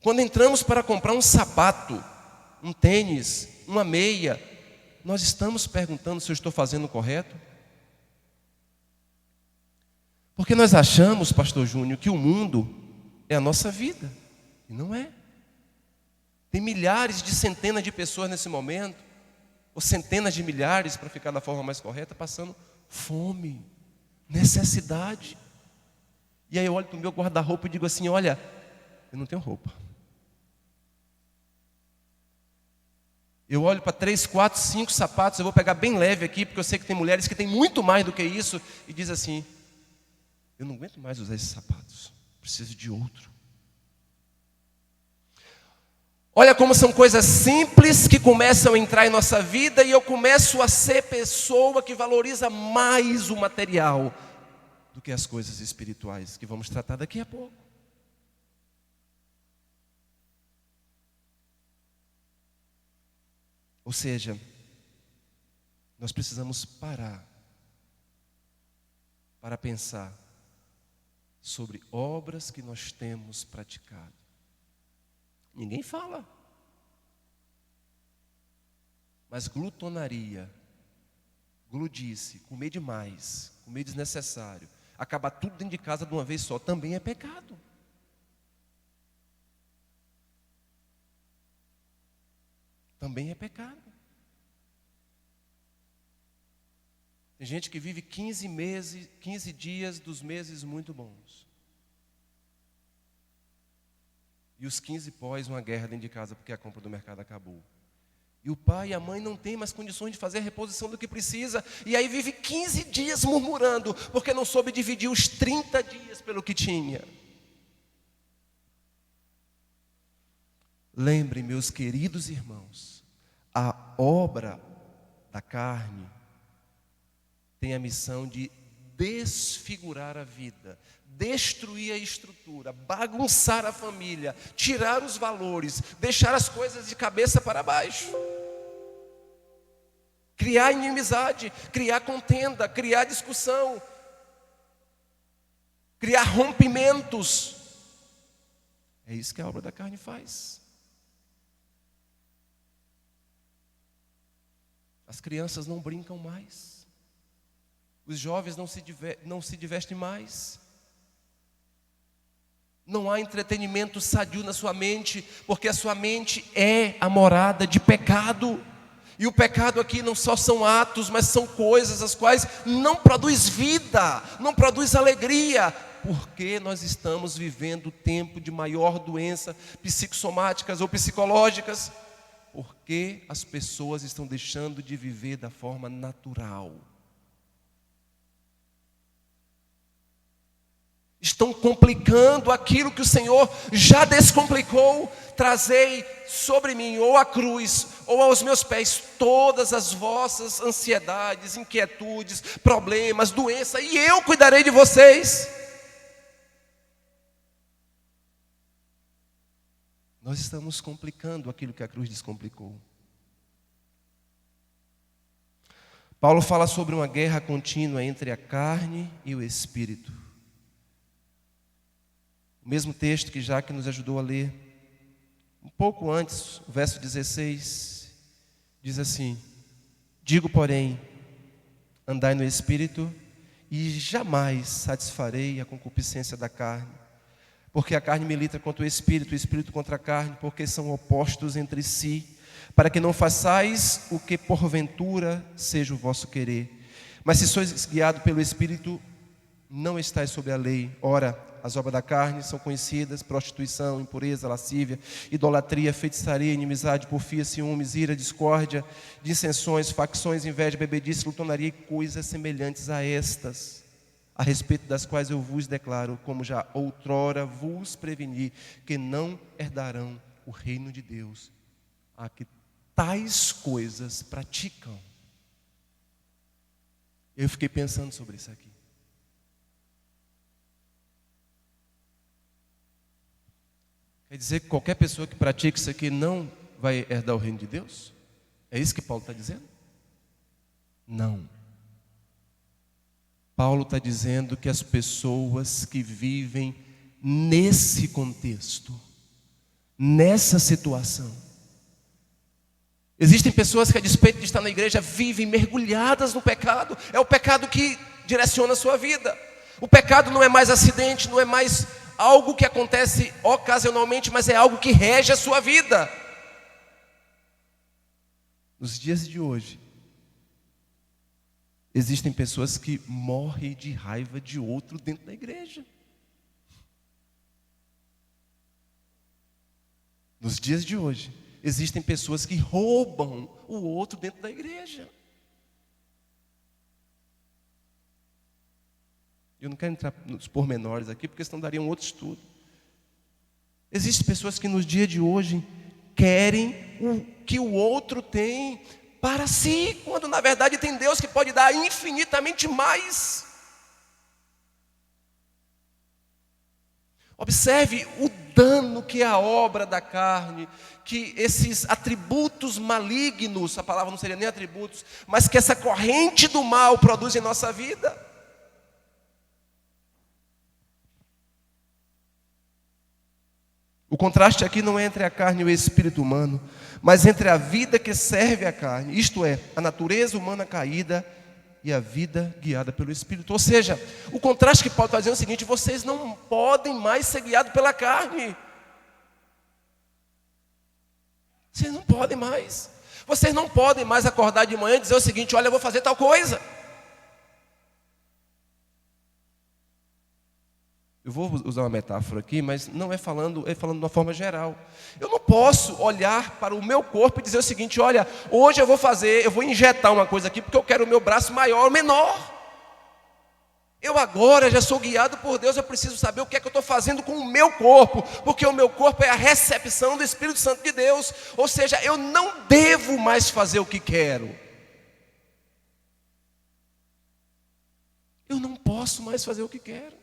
S2: Quando entramos para comprar um sapato, um tênis, uma meia, nós estamos perguntando se eu estou fazendo o correto? Porque nós achamos, pastor Júnior, que o mundo é a nossa vida. E não é. Tem milhares de centenas de pessoas nesse momento, ou centenas de milhares, para ficar da forma mais correta, passando fome, necessidade. E aí eu olho para o meu guarda-roupa e digo assim, olha, eu não tenho roupa. Eu olho para 3, 4, 5 sapatos, eu vou pegar bem leve aqui, porque eu sei que tem mulheres que têm muito mais do que isso, e diz assim, eu não aguento mais usar esses sapatos, preciso de outro. Olha como são coisas simples que começam a entrar em nossa vida e eu começo a ser pessoa que valoriza mais o material do que as coisas espirituais, que vamos tratar daqui a pouco. Ou seja, nós precisamos parar para pensar sobre obras que nós temos praticado. Ninguém fala. Mas glutonaria, gludice, comer demais, comer desnecessário, acabar tudo dentro de casa de uma vez só, também é pecado. Também é pecado. Tem gente que vive 15 dias dos meses muito bons. E os 15 pós uma guerra dentro de casa porque a compra do mercado acabou. E o pai e a mãe não têm mais condições de fazer a reposição do que precisa. E aí vive 15 dias murmurando porque não soube dividir os 30 dias pelo que tinha. Lembrem, meus queridos irmãos, a obra da carne tem a missão de desfigurar a vida, destruir a estrutura, bagunçar a família, tirar os valores, deixar as coisas de cabeça para baixo. Criar inimizade, criar contenda, criar discussão, criar rompimentos. É isso que a obra da carne faz. As crianças não brincam mais. Os jovens não se divertem mais. Não há entretenimento sadio na sua mente, porque a sua mente é a morada de pecado. E o pecado aqui não só são atos, mas são coisas as quais não produz vida, não produz alegria, porque nós estamos vivendo o tempo de maior doença psicossomáticas ou psicológicas, porque as pessoas estão deixando de viver da forma natural. Estão complicando aquilo que o Senhor já descomplicou. Trazei sobre mim, ou a cruz, ou aos meus pés, todas as vossas ansiedades, inquietudes, problemas, doença, e eu cuidarei de vocês. Nós estamos complicando aquilo que a cruz descomplicou. Paulo fala sobre uma guerra contínua entre a carne e o espírito. O mesmo texto que Jaque nos ajudou a ler. Um pouco antes, o verso 16, diz assim: digo, porém, andai no Espírito, e jamais satisfarei a concupiscência da carne. Porque a carne milita contra o Espírito contra a carne, porque são opostos entre si, para que não façais o que porventura seja o vosso querer. Mas se sois guiados pelo Espírito, não estáis sob a lei. Ora, as obras da carne são conhecidas: prostituição, impureza, lascívia, idolatria, feitiçaria, inimizade, porfia, ciúmes, ira, discórdia, dissensões, facções, inveja, bebedice, glutonaria e coisas semelhantes a estas, a respeito das quais eu vos declaro, como já outrora vos preveni, que não herdarão o reino de Deus a que tais coisas praticam. Eu fiquei pensando sobre isso aqui. Quer dizer que qualquer pessoa que pratica isso aqui não vai herdar o reino de Deus? É isso que Paulo está dizendo? Não. Paulo está dizendo que as pessoas que vivem nesse contexto, nessa situação, Existem pessoas que, a despeito de estar na igreja, vivem mergulhadas no pecado. É o pecado que direciona a sua vida. O pecado não é mais acidente, não é mais algo que acontece ocasionalmente, mas é algo que rege a sua vida. Nos dias de hoje, existem pessoas que morrem de raiva de outro dentro da igreja. Nos dias de hoje, existem pessoas que roubam o outro dentro da igreja. Eu não quero entrar nos pormenores aqui, porque senão daria um outro estudo. Existem pessoas que nos dias de hoje querem o que o outro tem para si, quando na verdade tem Deus que pode dar infinitamente mais. Observe o dano que é a obra da carne, que esses atributos malignos, a palavra não seria nem atributos, mas que essa corrente do mal produz em nossa vida. O contraste aqui não é entre a carne e o espírito humano, mas entre a vida que serve à carne, isto é, a natureza humana caída e a vida guiada pelo Espírito. Ou seja, o contraste que Paulo está dizendo é o seguinte: vocês não podem mais ser guiados pela carne. Vocês não podem mais. Vocês não podem mais acordar de manhã e dizer o seguinte: olha, eu vou fazer tal coisa. Eu vou usar uma metáfora aqui, mas não é falando de uma forma geral. Eu não posso olhar para o meu corpo e dizer o seguinte: olha, hoje eu vou injetar uma coisa aqui porque eu quero o meu braço maior ou menor. Eu agora já sou guiado por Deus, eu preciso saber o que é que eu estou fazendo com o meu corpo, porque o meu corpo é a recepção do Espírito Santo de Deus. Ou seja, eu não devo mais fazer o que quero. Eu não posso mais fazer o que quero.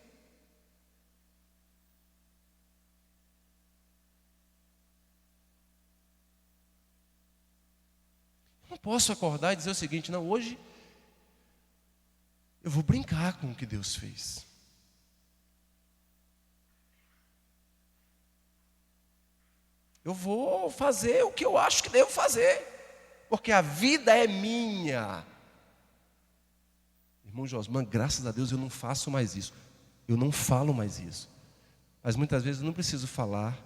S2: Não posso acordar e dizer o seguinte: não, hoje eu vou brincar com o que Deus fez. Eu vou fazer o que eu acho que devo fazer, porque a vida é minha. Irmão Josman, graças a Deus eu não faço mais isso. Eu não falo mais isso. Mas muitas vezes eu não preciso falar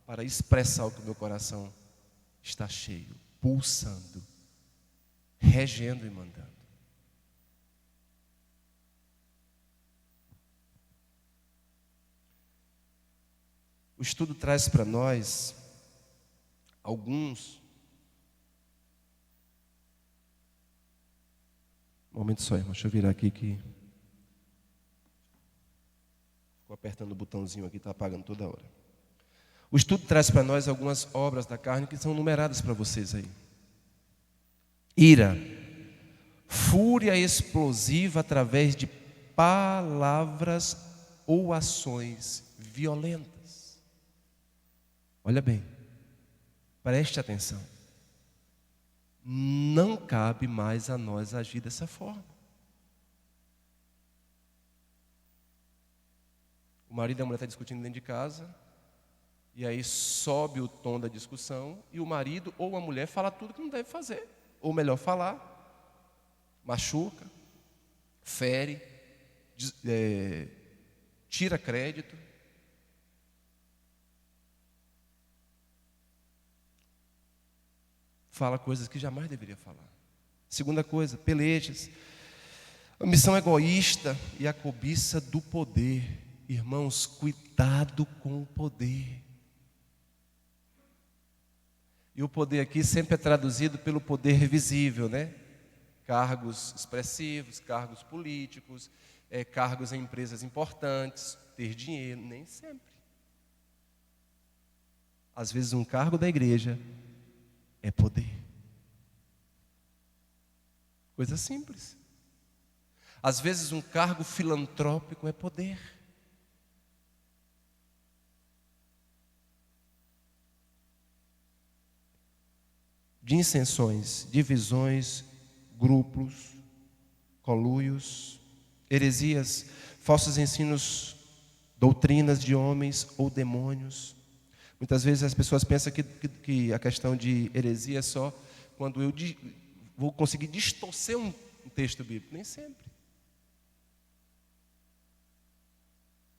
S2: para expressar o que o meu coração está cheio, pulsando, regendo e mandando. O estudo traz para nós alguns... Um momento só, irmão, deixa eu virar aqui que... Ficou apertando o botãozinho aqui, está apagando toda hora. O estudo traz para nós algumas obras da carne que são numeradas para vocês aí. Ira, fúria explosiva através de palavras ou ações violentas. Olha bem, preste atenção. Não cabe mais a nós agir dessa forma. O marido e a mulher estão discutindo dentro de casa, e aí sobe o tom da discussão, e o marido ou a mulher fala tudo que não deve fazer. Ou melhor, falar, machuca, fere, tira crédito. Fala coisas que jamais deveria falar. Segunda coisa, pelejas. Ambição egoísta e a cobiça do poder. Irmãos, cuidado com o poder. E o poder aqui sempre é traduzido pelo poder visível, né? Cargos expressivos, cargos políticos, cargos em empresas importantes, ter dinheiro, nem sempre. Às vezes um cargo da igreja é poder. Coisa simples. Às vezes um cargo filantrópico é poder. Dissensões, divisões, grupos, conluios, heresias, falsos ensinos, doutrinas de homens ou demônios. Muitas vezes as pessoas pensam que a questão de heresia é só quando eu vou conseguir distorcer um texto bíblico? Nem sempre.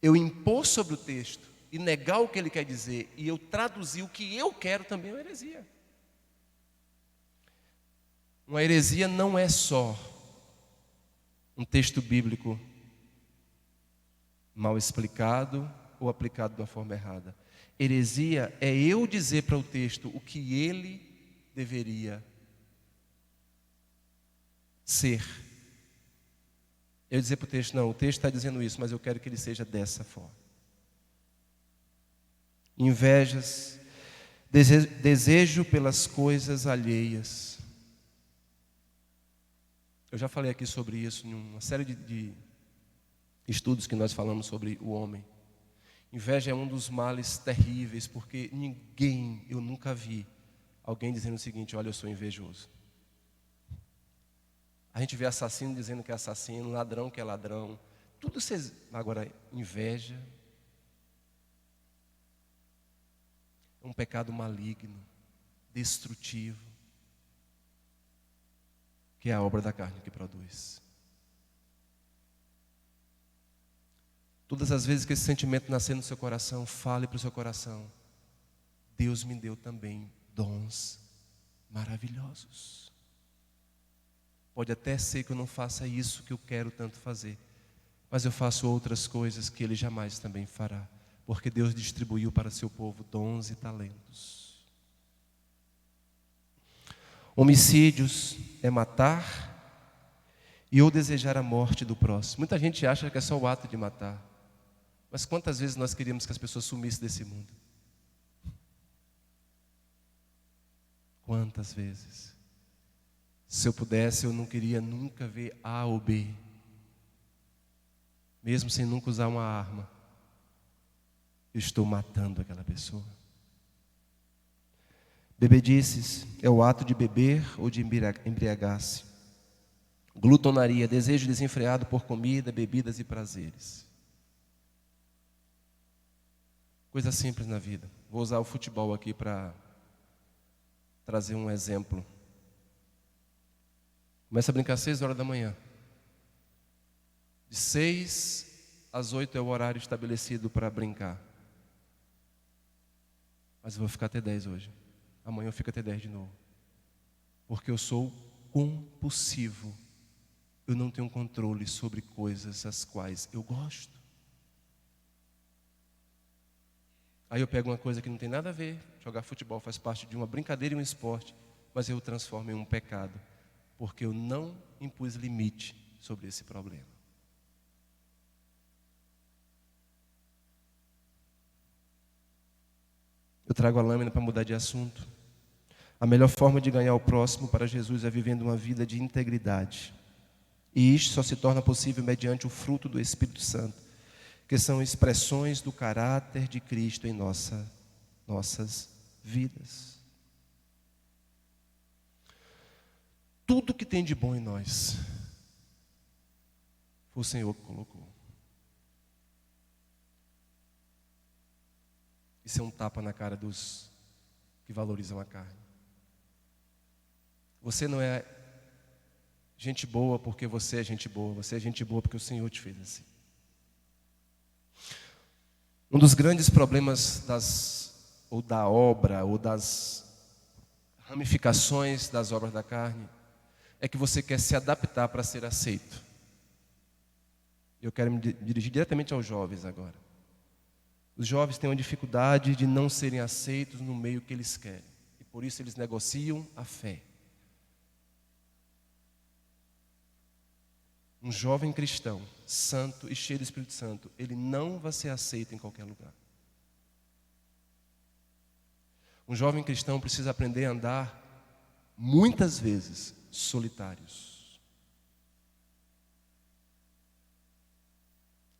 S2: Eu impor sobre o texto e negar o que ele quer dizer, e eu traduzir o que eu quero, também é uma heresia. Uma heresia não é só um texto bíblico mal explicado ou aplicado de uma forma errada. Heresia é eu dizer para o texto o que ele deveria ser. Eu dizer para o texto, não, o texto está dizendo isso, mas eu quero que ele seja dessa forma. Invejas, desejo pelas coisas alheias. Eu já falei aqui sobre isso em uma série de estudos que nós falamos sobre o homem. Inveja é um dos males terríveis, porque eu nunca vi alguém dizendo o seguinte: olha, eu sou invejoso. A gente vê assassino dizendo que é assassino, ladrão que é ladrão. Tudo se... Agora, inveja é um pecado maligno, destrutivo, que é a obra da carne que produz. Todas as vezes que esse sentimento nascer no seu coração, fale para o seu coração: Deus me deu também dons maravilhosos. Pode até ser que eu não faça isso que eu quero tanto fazer, mas eu faço outras coisas que Ele jamais também fará, porque Deus distribuiu para seu povo dons e talentos. Homicídios é matar e ou desejar a morte do próximo. Muita gente acha que é só o ato de matar. Mas quantas vezes nós queríamos que as pessoas sumissem desse mundo? Quantas vezes? Se eu pudesse, eu não queria nunca ver A ou B, mesmo sem nunca usar uma arma. Eu estou matando aquela pessoa. Bebedices é o ato de beber ou de embriagar-se. Glutonaria, desejo desenfreado por comida, bebidas e prazeres. Coisa simples na vida. Vou usar o futebol aqui para trazer um exemplo. Começa a brincar às 6 horas da manhã. De 6 às 8 é o horário estabelecido para brincar. Mas eu vou ficar até 10 hoje. Amanhã eu fico até 10 de novo. Porque eu sou compulsivo. Eu não tenho controle sobre coisas as quais eu gosto. Aí eu pego uma coisa que não tem nada a ver. Jogar futebol faz parte de uma brincadeira e um esporte, mas eu o transformo em um pecado, porque eu não impus limite sobre esse problema. Eu trago a lâmina para mudar de assunto. A melhor forma de ganhar o próximo para Jesus é vivendo uma vida de integridade. E isto só se torna possível mediante o fruto do Espírito Santo, que são expressões do caráter de Cristo em nossas vidas. Tudo que tem de bom em nós, foi o Senhor que colocou. Isso é um tapa na cara dos que valorizam a carne. Você não é gente boa porque você é gente boa, você é gente boa porque o Senhor te fez assim. Um dos grandes problemas da obra ou das ramificações das obras da carne é que você quer se adaptar para ser aceito. Eu quero me dirigir diretamente aos jovens agora. Os jovens têm uma dificuldade de não serem aceitos no meio que eles querem, e por isso eles negociam a fé. Um jovem cristão, santo e cheio do Espírito Santo, ele não vai ser aceito em qualquer lugar. Um jovem cristão precisa aprender a andar, muitas vezes, solitários.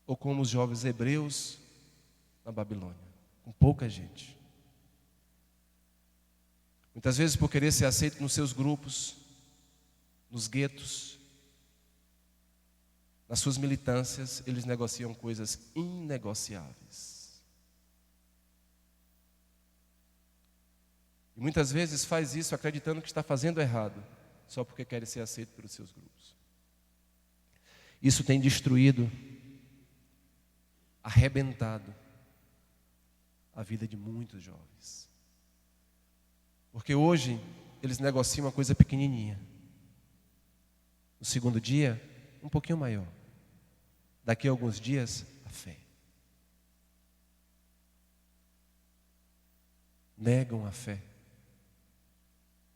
S2: Ou como os jovens hebreus na Babilônia, com pouca gente. Muitas vezes por querer ser aceito nos seus grupos, nos guetos, nas suas militâncias, eles negociam coisas inegociáveis. E muitas vezes faz isso acreditando que está fazendo errado, só porque quer ser aceito pelos seus grupos. Isso tem destruído, arrebentado a vida de muitos jovens. Porque hoje eles negociam uma coisa pequenininha. No segundo dia, um pouquinho maior. Daqui a alguns dias, a fé. Negam a fé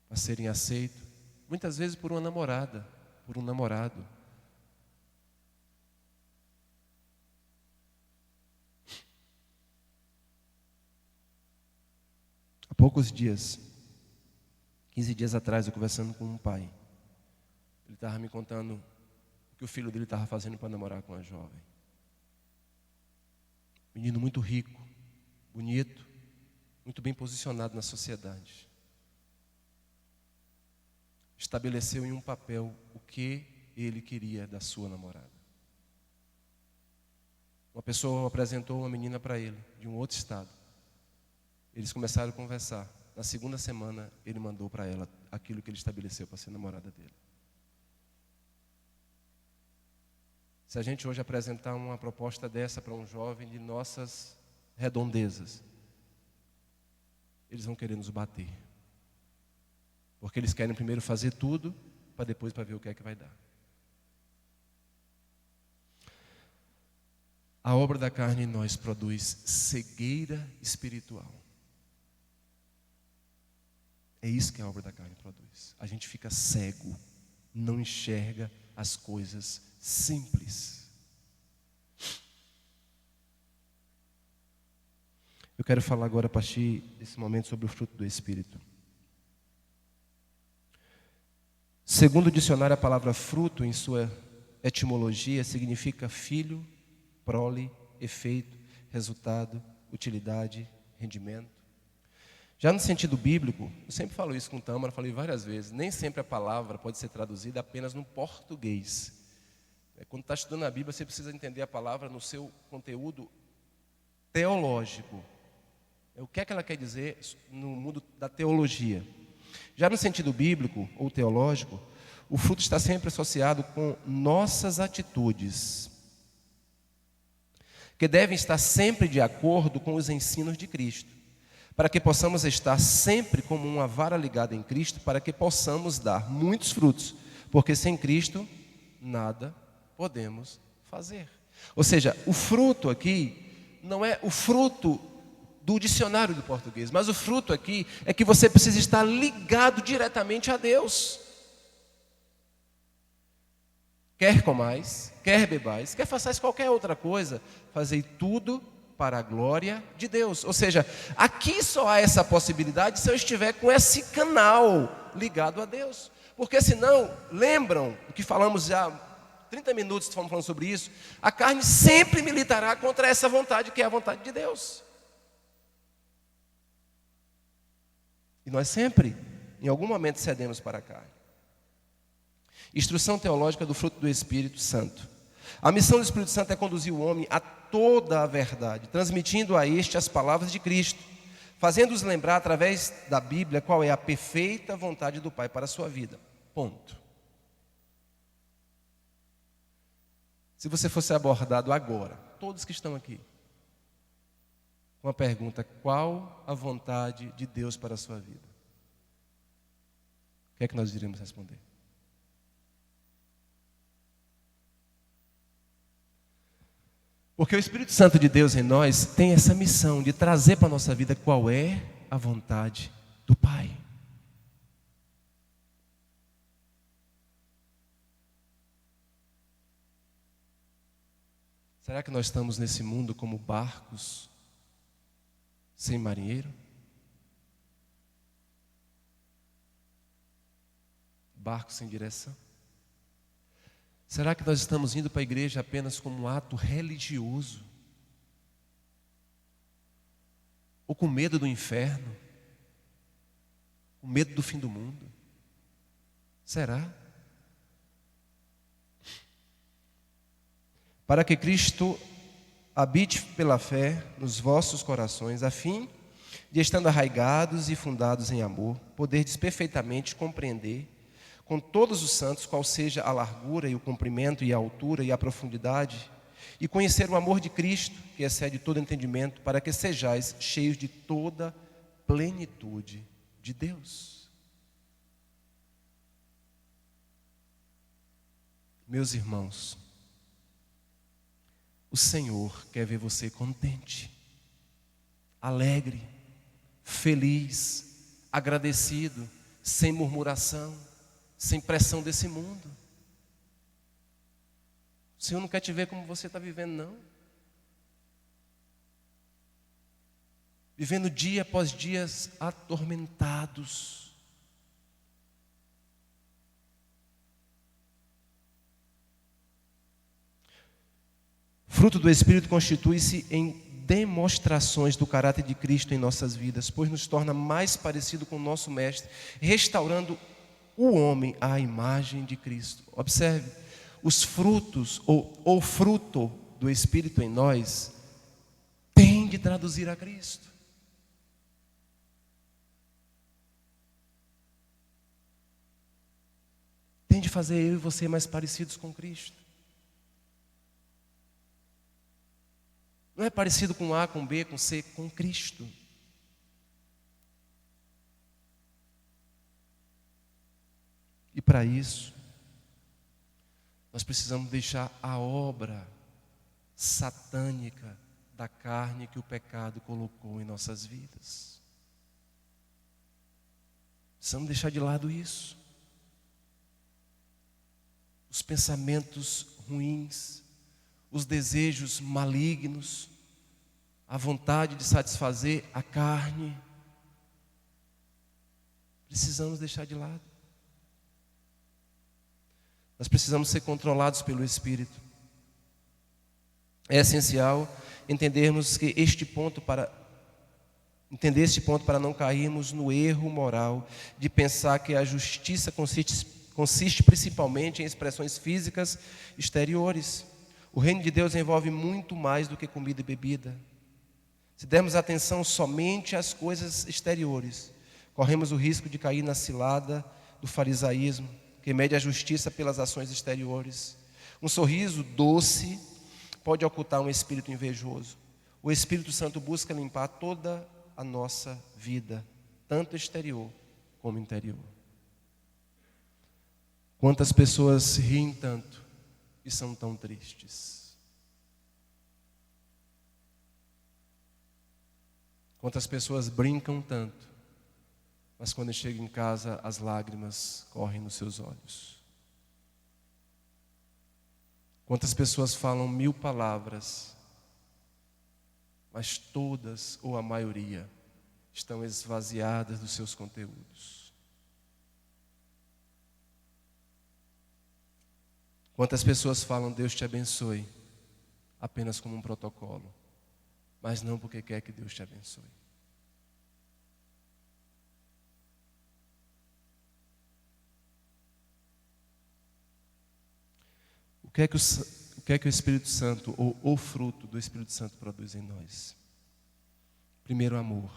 S2: para serem aceitos, muitas vezes por uma namorada, por um namorado. Há poucos dias, 15 dias atrás, eu conversando com um pai. Ele estava me contando o que o filho dele estava fazendo para namorar com uma jovem. Menino muito rico, bonito, muito bem posicionado na sociedade. Estabeleceu em um papel o que ele queria da sua namorada. Uma pessoa apresentou uma menina para ele, de um outro estado. Eles começaram a conversar. Na segunda semana, ele mandou para ela aquilo que ele estabeleceu para ser namorada dele. Se a gente hoje apresentar uma proposta dessa para um jovem de nossas redondezas, eles vão querer nos bater. Porque eles querem primeiro fazer tudo, para depois para ver o que é que vai dar. A obra da carne em nós produz cegueira espiritual. É isso que a obra da carne produz. A gente fica cego, não enxerga as coisas simples. Eu quero falar agora, a partir desse momento, sobre o fruto do Espírito. Segundo o dicionário, a palavra fruto, em sua etimologia, significa filho, prole, efeito, resultado, utilidade, rendimento. Já no sentido bíblico, eu sempre falo isso com o Tâmara, falei várias vezes, nem sempre a palavra pode ser traduzida apenas no português. Quando está estudando a Bíblia, você precisa entender a palavra no seu conteúdo teológico. O que é que ela quer dizer no mundo da teologia? Já no sentido bíblico ou teológico, o fruto está sempre associado com nossas atitudes, que devem estar sempre de acordo com os ensinos de Cristo, para que possamos estar sempre como uma vara ligada em Cristo, para que possamos dar muitos frutos, porque sem Cristo nada podemos fazer. Ou seja, o fruto aqui não é o fruto do dicionário do português, mas o fruto aqui é que você precisa estar ligado diretamente a Deus. Quer comais, quer bebais, quer façais qualquer outra coisa, fazei tudo para a glória de Deus. Ou seja, aqui só há essa possibilidade se eu estiver com esse canal ligado a Deus. Porque senão, lembram o que falamos já 30 minutos, estamos falando sobre isso, a carne sempre militará contra essa vontade que é a vontade de Deus. E nós sempre, em algum momento, cedemos para a carne. Instrução teológica do fruto do Espírito Santo. A missão do Espírito Santo é conduzir o homem a toda a verdade, transmitindo a este as palavras de Cristo, fazendo-os lembrar através da Bíblia qual é a perfeita vontade do Pai para a sua vida. Ponto. Se você fosse abordado agora, todos que estão aqui, com a pergunta: qual a vontade de Deus para a sua vida? O que é que nós iremos responder? Porque o Espírito Santo de Deus em nós tem essa missão de trazer para a nossa vida qual é a vontade do Pai. Será que nós estamos nesse mundo como barcos sem marinheiro? Barcos sem direção? Será que nós estamos indo para a igreja apenas como um ato religioso? Ou com medo do inferno? Com medo do fim do mundo? Será? Para que Cristo habite pela fé nos vossos corações, a fim
S3: de estando arraigados e fundados em amor, poderdes perfeitamente compreender com todos os santos qual seja a largura e o comprimento e a altura e a profundidade, e conhecer o amor de Cristo, que excede todo entendimento, para que sejais cheios de toda plenitude de Deus. Meus irmãos, o Senhor quer ver você contente, alegre, feliz, agradecido, sem murmuração, sem pressão desse mundo. O Senhor não quer te ver como você está vivendo, não. Vivendo dia após dias atormentados. Fruto do Espírito constitui-se em demonstrações do caráter de Cristo em nossas vidas, pois nos torna mais parecido com o nosso Mestre, restaurando o homem à imagem de Cristo. Observe, os frutos, ou fruto do Espírito em nós, tem de traduzir a Cristo. Tem de fazer eu e você mais parecidos com Cristo. Não é parecido com A, com B, com C, com Cristo. E para isso, nós precisamos deixar a obra satânica da carne que o pecado colocou em nossas vidas. Precisamos deixar de lado isso. Os pensamentos ruins, os desejos malignos, a vontade de satisfazer a carne. Precisamos deixar de lado. Nós precisamos ser controlados pelo Espírito. É essencial entendermos que este ponto para não cairmos no erro moral de pensar que a justiça consiste principalmente em expressões físicas exteriores. O reino de Deus envolve muito mais do que comida e bebida. Se dermos atenção somente às coisas exteriores, corremos o risco de cair na cilada do farisaísmo, que mede a justiça pelas ações exteriores. Um sorriso doce pode ocultar um espírito invejoso. O Espírito Santo busca limpar toda a nossa vida, tanto exterior como interior. Quantas pessoas riem tanto e são tão tristes? Quantas pessoas brincam tanto, mas quando chegam em casa as lágrimas correm nos seus olhos? Quantas pessoas falam 1000 palavras, mas todas ou a maioria estão esvaziadas dos seus conteúdos? Quantas pessoas falam Deus te abençoe apenas como um protocolo, mas não porque quer que Deus te abençoe? O que é que o Espírito Santo, ou o fruto do Espírito Santo produz em nós? Primeiro, amor.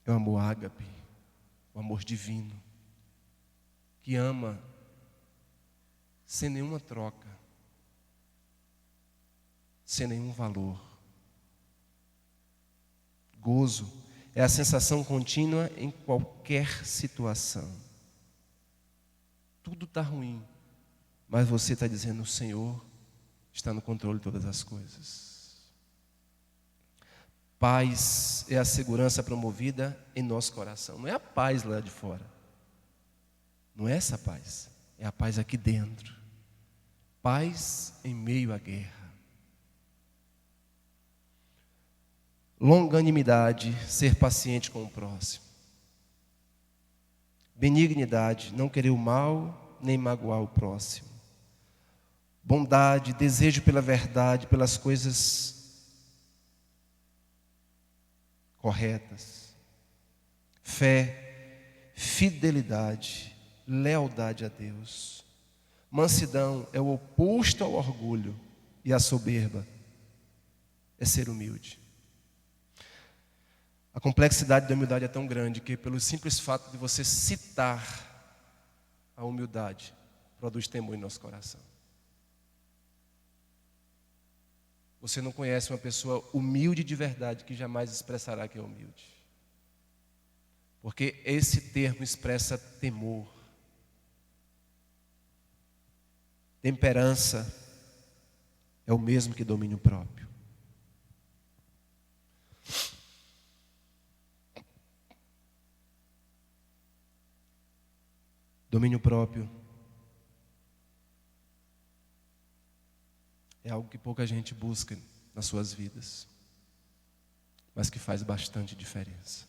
S3: É o amor ágape, o amor divino, que ama sem nenhuma troca, sem nenhum valor. Gozo é a sensação contínua em qualquer situação. Tudo está ruim, mas você está dizendo: o Senhor está no controle de todas as coisas. Paz é a segurança promovida em nosso coração. Não é a paz lá de fora. Não é essa paz. É a paz aqui dentro. Paz em meio à guerra. Longanimidade, ser paciente com o próximo. Benignidade, não querer o mal nem magoar o próximo. Bondade, desejo pela verdade, pelas coisas corretas. Fé, fidelidade, lealdade a Deus. Mansidão é o oposto ao orgulho e à soberba. é ser humilde. A complexidade da humildade é tão grande que, pelo simples fato de você citar a humildade, produz temor em nosso coração. Você não conhece uma pessoa humilde de verdade que jamais expressará que é humilde. Porque esse termo expressa temor, temperança, é o mesmo que domínio próprio. Domínio próprio é algo que pouca gente busca nas suas vidas, mas que faz bastante diferença.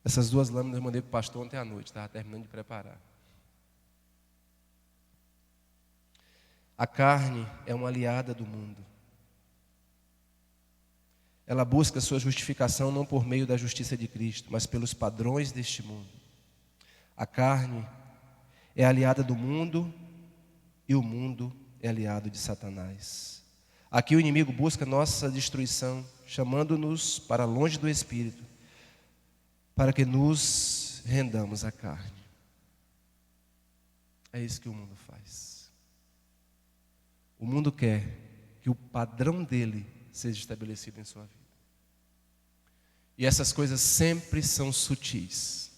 S3: Essas 2 lâminas eu mandei para o pastor ontem à noite, estava terminando de preparar. A carne é uma aliada do mundo. Ela busca sua justificação não por meio da justiça de Cristo, mas pelos padrões deste mundo. A carne é aliada do mundo e o mundo é aliado de Satanás. Aqui o inimigo busca nossa destruição, chamando-nos para longe do Espírito, para que nos rendamos à carne. É isso que o mundo faz. O mundo quer que o padrão dele seja estabelecido em sua vida. E essas coisas sempre são sutis.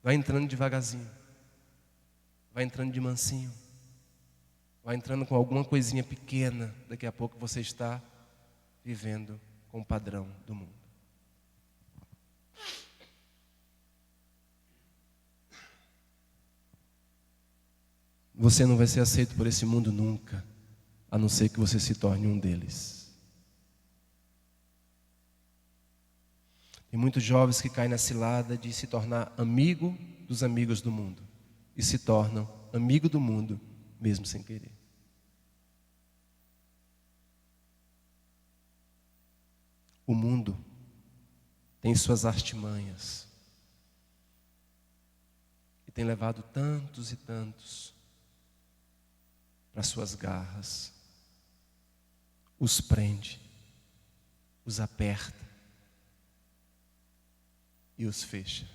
S3: Vai entrando devagarzinho, vai entrando de mansinho, vai entrando com alguma coisinha pequena. Daqui a pouco você está vivendo com o padrão do mundo. Você não vai ser aceito por esse mundo nunca, a não ser que você se torne um deles. Tem muitos jovens que caem na cilada de se tornar amigo dos amigos do mundo e se tornam amigo do mundo, mesmo sem querer. O mundo tem suas artimanhas e tem levado tantos e tantos para suas garras, os prende, os aperta e os fecha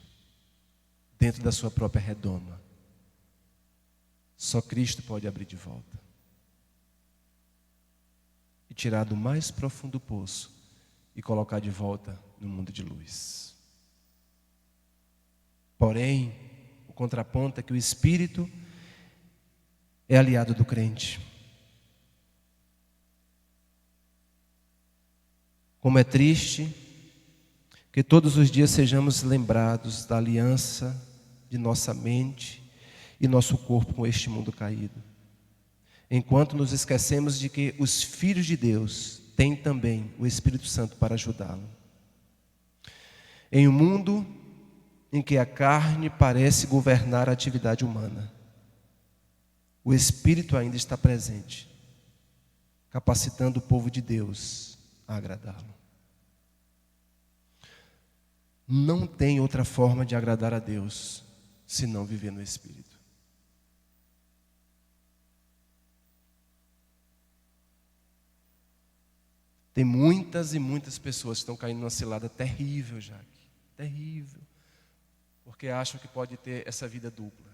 S3: dentro da sua própria redoma. Só Cristo pode abrir de volta e tirar do mais profundo poço e colocar de volta no mundo de luz. Porém, o contraponto é que o Espírito é aliado do crente. Como é triste que todos os dias sejamos lembrados da aliança de nossa mente e nosso corpo com este mundo caído, enquanto nos esquecemos de que os filhos de Deus têm também o Espírito Santo para ajudá-lo. Em um mundo em que a carne parece governar a atividade humana, o Espírito ainda está presente, capacitando o povo de Deus a agradá-lo. Não tem outra forma de agradar a Deus senão viver no Espírito. Tem muitas e muitas pessoas que estão caindo numa cilada terrível, Jaque. Terrível. Porque acham que pode ter essa vida dupla.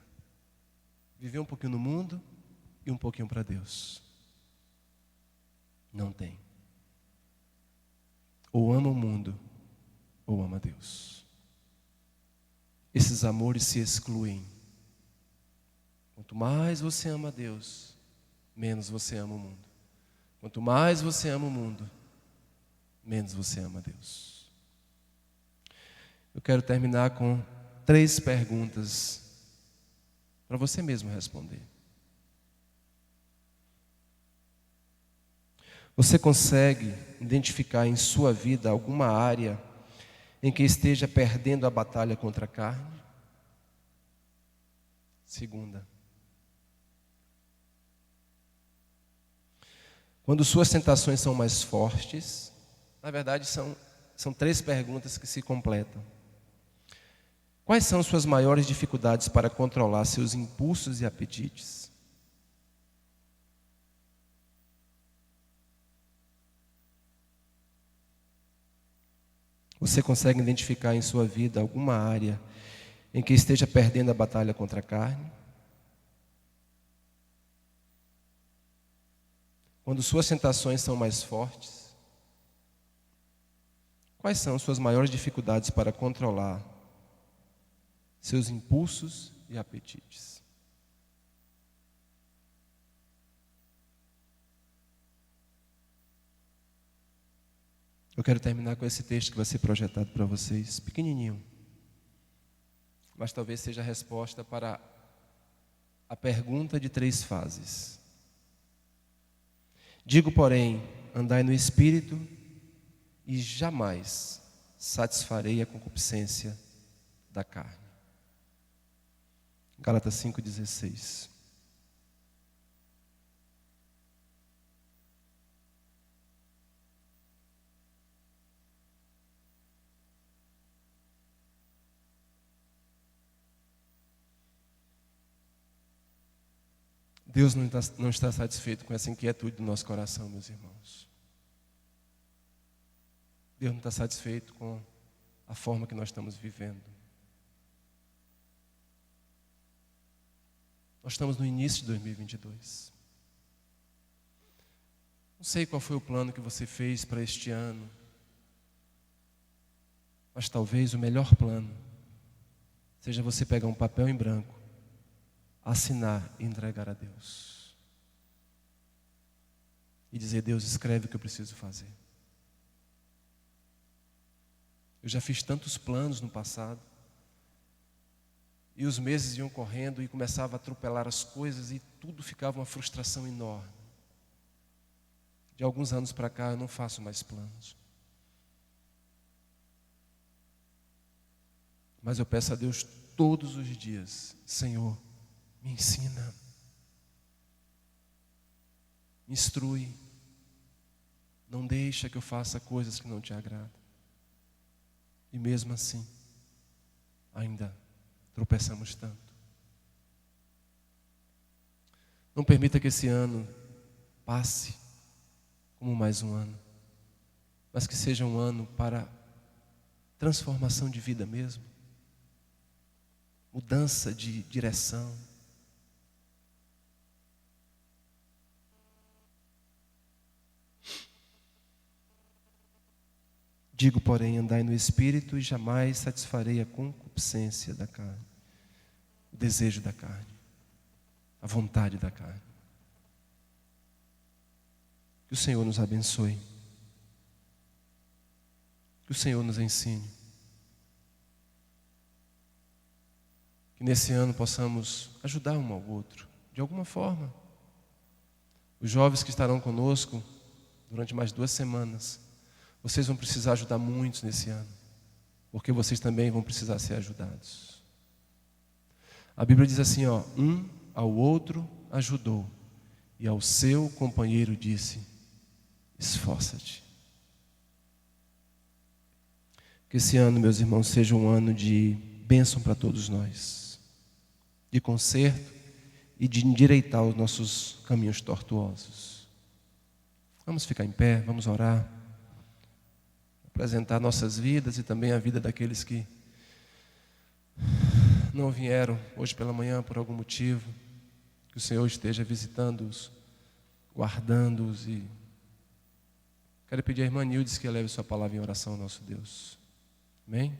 S3: Viver um pouquinho no mundo e um pouquinho para Deus. Não tem. Ou ama o mundo, ou ama Deus. Esses amores se excluem. Quanto mais você ama Deus, menos você ama o mundo. Quanto mais você ama o mundo, menos você ama Deus. Eu quero terminar com 3 perguntas para você mesmo responder. Você consegue identificar em sua vida alguma área em que esteja perdendo a batalha contra a carne? Segunda, quando suas tentações são mais fortes, na verdade são 3 perguntas que se completam. Quais são suas maiores dificuldades para controlar seus impulsos e apetites? Você consegue identificar em sua vida alguma área em que esteja perdendo a batalha contra a carne? Quando suas tentações são mais fortes, quais são suas maiores dificuldades para controlar seus impulsos e apetites? Eu quero terminar com esse texto que vai ser projetado para vocês, pequenininho, mas talvez seja a resposta para a pergunta de 3 fases. Digo, porém, andai no Espírito e jamais satisfarei a concupiscência da carne. Gálatas 5,16. Deus não está satisfeito com essa inquietude do nosso coração, meus irmãos. Deus não está satisfeito com a forma que nós estamos vivendo. Nós estamos no início de 2022. Não sei qual foi o plano que você fez para este ano, mas talvez o melhor plano seja você pegar um papel em branco, assinar e entregar a Deus. E dizer: Deus, escreve o que eu preciso fazer. Eu já fiz tantos planos no passado, e os meses iam correndo e começava a atropelar as coisas e tudo ficava uma frustração enorme. De alguns anos para cá eu não faço mais planos. Mas eu peço a Deus todos os dias: Senhor, me ensina, me instrui, não deixa que eu faça coisas que não te agradam. E mesmo assim, ainda tropeçamos tanto. Não permita que esse ano passe como mais um ano, mas que seja um ano para transformação de vida mesmo, mudança de direção. Digo, porém, andai no Espírito e jamais satisfarei a concupiscência da carne, o desejo da carne, a vontade da carne. Que o Senhor nos abençoe, que o Senhor nos ensine, que nesse ano possamos ajudar um ao outro, de alguma forma. Os jovens que estarão conosco durante mais 2 semanas, vocês vão precisar ajudar muitos nesse ano, porque vocês também vão precisar ser ajudados. A Bíblia diz assim, um ao outro ajudou, e ao seu companheiro disse: esforça-te. Que esse ano, meus irmãos, seja um ano de bênção para todos nós, de conserto e de endireitar os nossos caminhos tortuosos. Vamos ficar em pé, vamos orar, apresentar nossas vidas e também a vida daqueles que não vieram hoje pela manhã por algum motivo. Que o Senhor esteja visitando-os, guardando-os. E quero pedir à irmã Nildes que leve sua palavra em oração ao nosso Deus. Amém?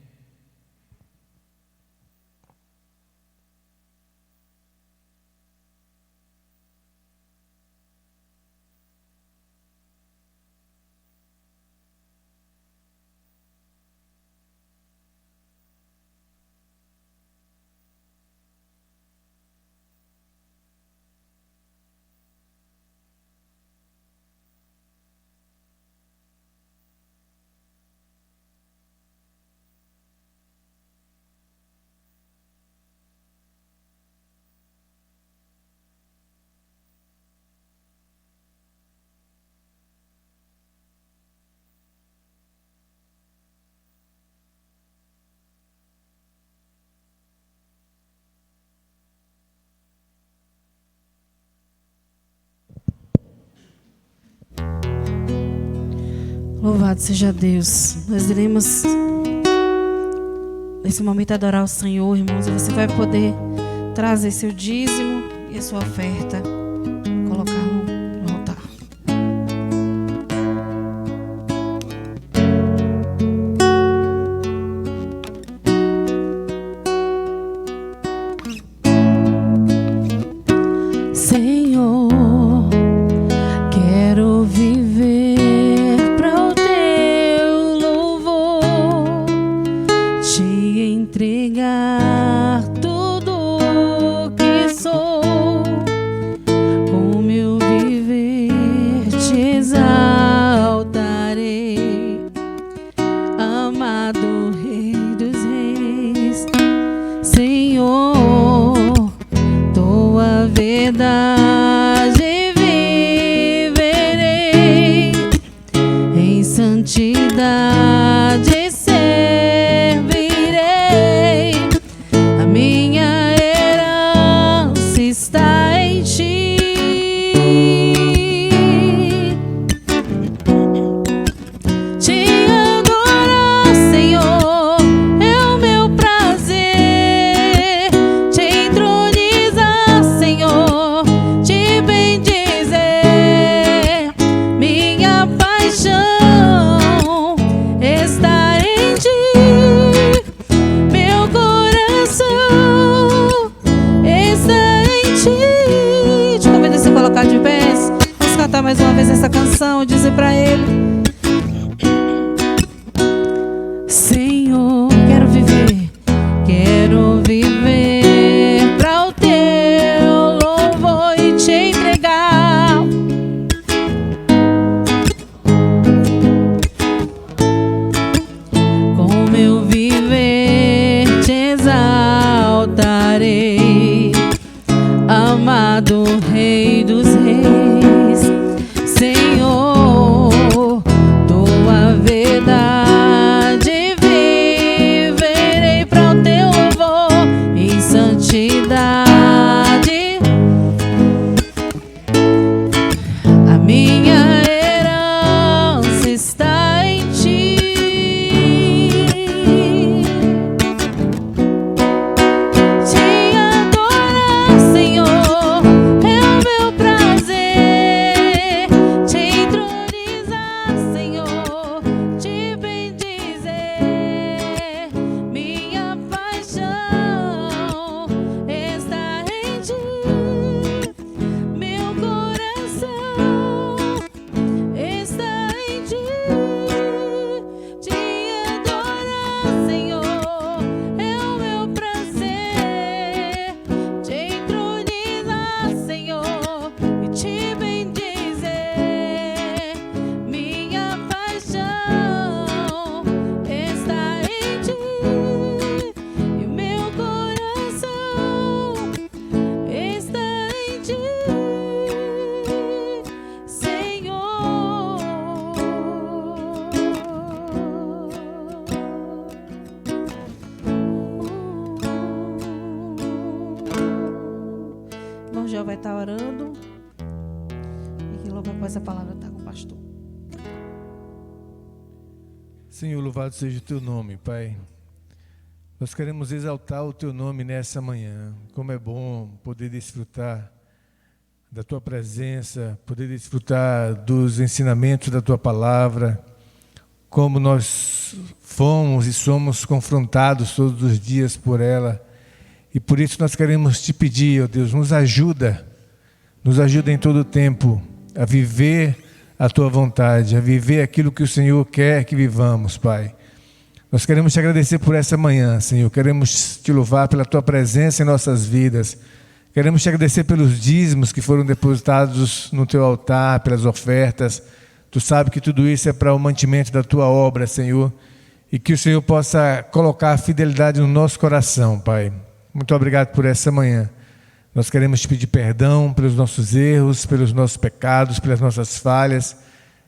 S1: Louvado seja Deus. Nós iremos, nesse momento, adorar o Senhor, irmãos. E você vai poder trazer seu dízimo e a sua oferta, colocar no altar. Senhor, quero viver para o teu louvor, te entregar tudo que sou. Com meu viver te exaltarei, amado Rei dos Reis. Senhor, tua verdade viverei, em santidade servirei. A minha herança está em ti. Te adorar, Senhor, é o meu prazer. Te entronizar, Senhor, te bendizer. Minha paixão está em ti. Meu coração está em ti. Te convido a se colocar de pés. Vamos cantar mais uma vez essa canção e dizer pra Ele: Senhor, quero viver para o teu louvor e te entregar. Com meu viver te exaltarei, amado Rei dos Reis. Senhor, tua verdade viverei para o teu louvor, em santidade. A minha herança está em ti. Te adorar, Senhor, é o meu prazer. Te entronizar, Senhor, te bendizer. Minha paixão está em ti. Meu coração está em ti. Te adorar, Senhor, é o meu prazer. Te entronizar, Senhor, e te bendizer. Minha paixão está em ti. E meu coração está em ti, Senhor. Irmão João vai estar orando e que logo após a palavra está com o pastor.
S4: Senhor, louvado seja o teu nome, Pai. Nós queremos exaltar o teu nome nessa manhã. Como é bom poder desfrutar da tua presença, poder desfrutar dos ensinamentos da tua palavra. Como nós fomos e somos confrontados todos os dias por ela. E por isso nós queremos te pedir, ó Deus, nos ajuda em todo o tempo a viver a tua vontade, a viver aquilo que o Senhor quer que vivamos, Pai. Nós queremos te agradecer por essa manhã, Senhor. Queremos te louvar pela tua presença em nossas vidas. Queremos te agradecer pelos dízimos que foram depositados no teu altar, pelas ofertas. Tu sabe que tudo isso é para o mantimento da tua obra, Senhor. E que o Senhor possa colocar a fidelidade no nosso coração, Pai. Muito obrigado por essa manhã. Nós queremos te pedir perdão pelos nossos erros, pelos nossos pecados, pelas nossas falhas.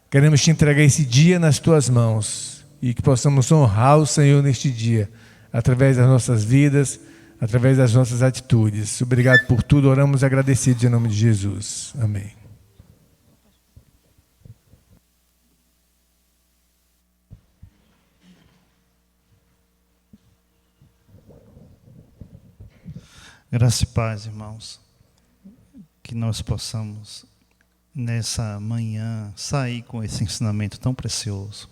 S4: Queremos te entregar esse dia nas tuas mãos. E que possamos honrar o Senhor neste dia, através das nossas vidas, através das nossas atitudes. Obrigado por tudo, oramos agradecidos em nome de Jesus. Amém.
S5: Graça e paz, irmãos. Que nós possamos, nessa manhã, sair com esse ensinamento tão precioso.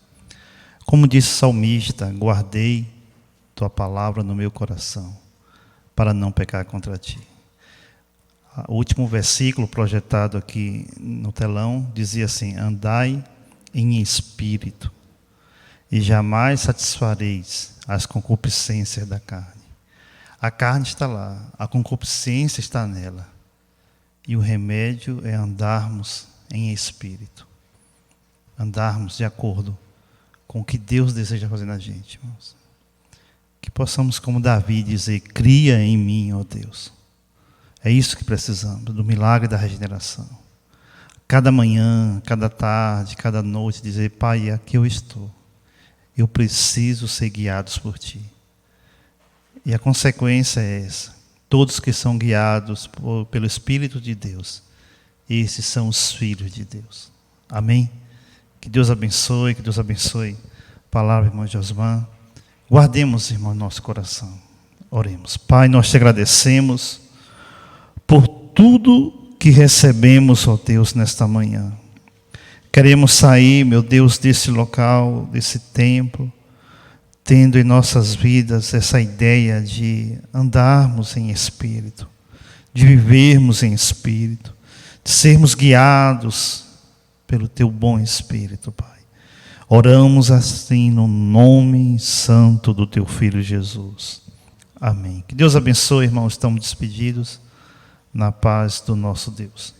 S5: Como disse o salmista, guardei tua palavra no meu coração, para não pecar contra ti. O último versículo projetado aqui no telão dizia assim: andai em espírito, e jamais satisfareis as concupiscências da carne. A carne está lá, a concupiscência está nela. E o remédio é andarmos em espírito. Andarmos de acordo com o que Deus deseja fazer na gente, irmãos. Que possamos, como Davi, dizer: cria em mim, ó Deus. É isso que precisamos, do milagre da regeneração. Cada manhã, cada tarde, cada noite, dizer: Pai, aqui eu estou. Eu preciso ser guiados por Ti. E a consequência é essa: todos que são guiados pelo Espírito de Deus, esses são os filhos de Deus. Amém? Que Deus abençoe, que Deus abençoe a palavra, irmão Josman. Guardemos, irmão, nosso coração. Oremos. Pai, nós te agradecemos por tudo que recebemos, ó Deus, nesta manhã. Queremos sair, meu Deus, desse local, desse templo, tendo em nossas vidas essa ideia de andarmos em espírito, de vivermos em espírito, de sermos guiados pelo teu bom Espírito, Pai. Oramos assim no nome santo do teu Filho Jesus. Amém. Que Deus abençoe, irmãos. Estamos despedidos na paz do nosso Deus.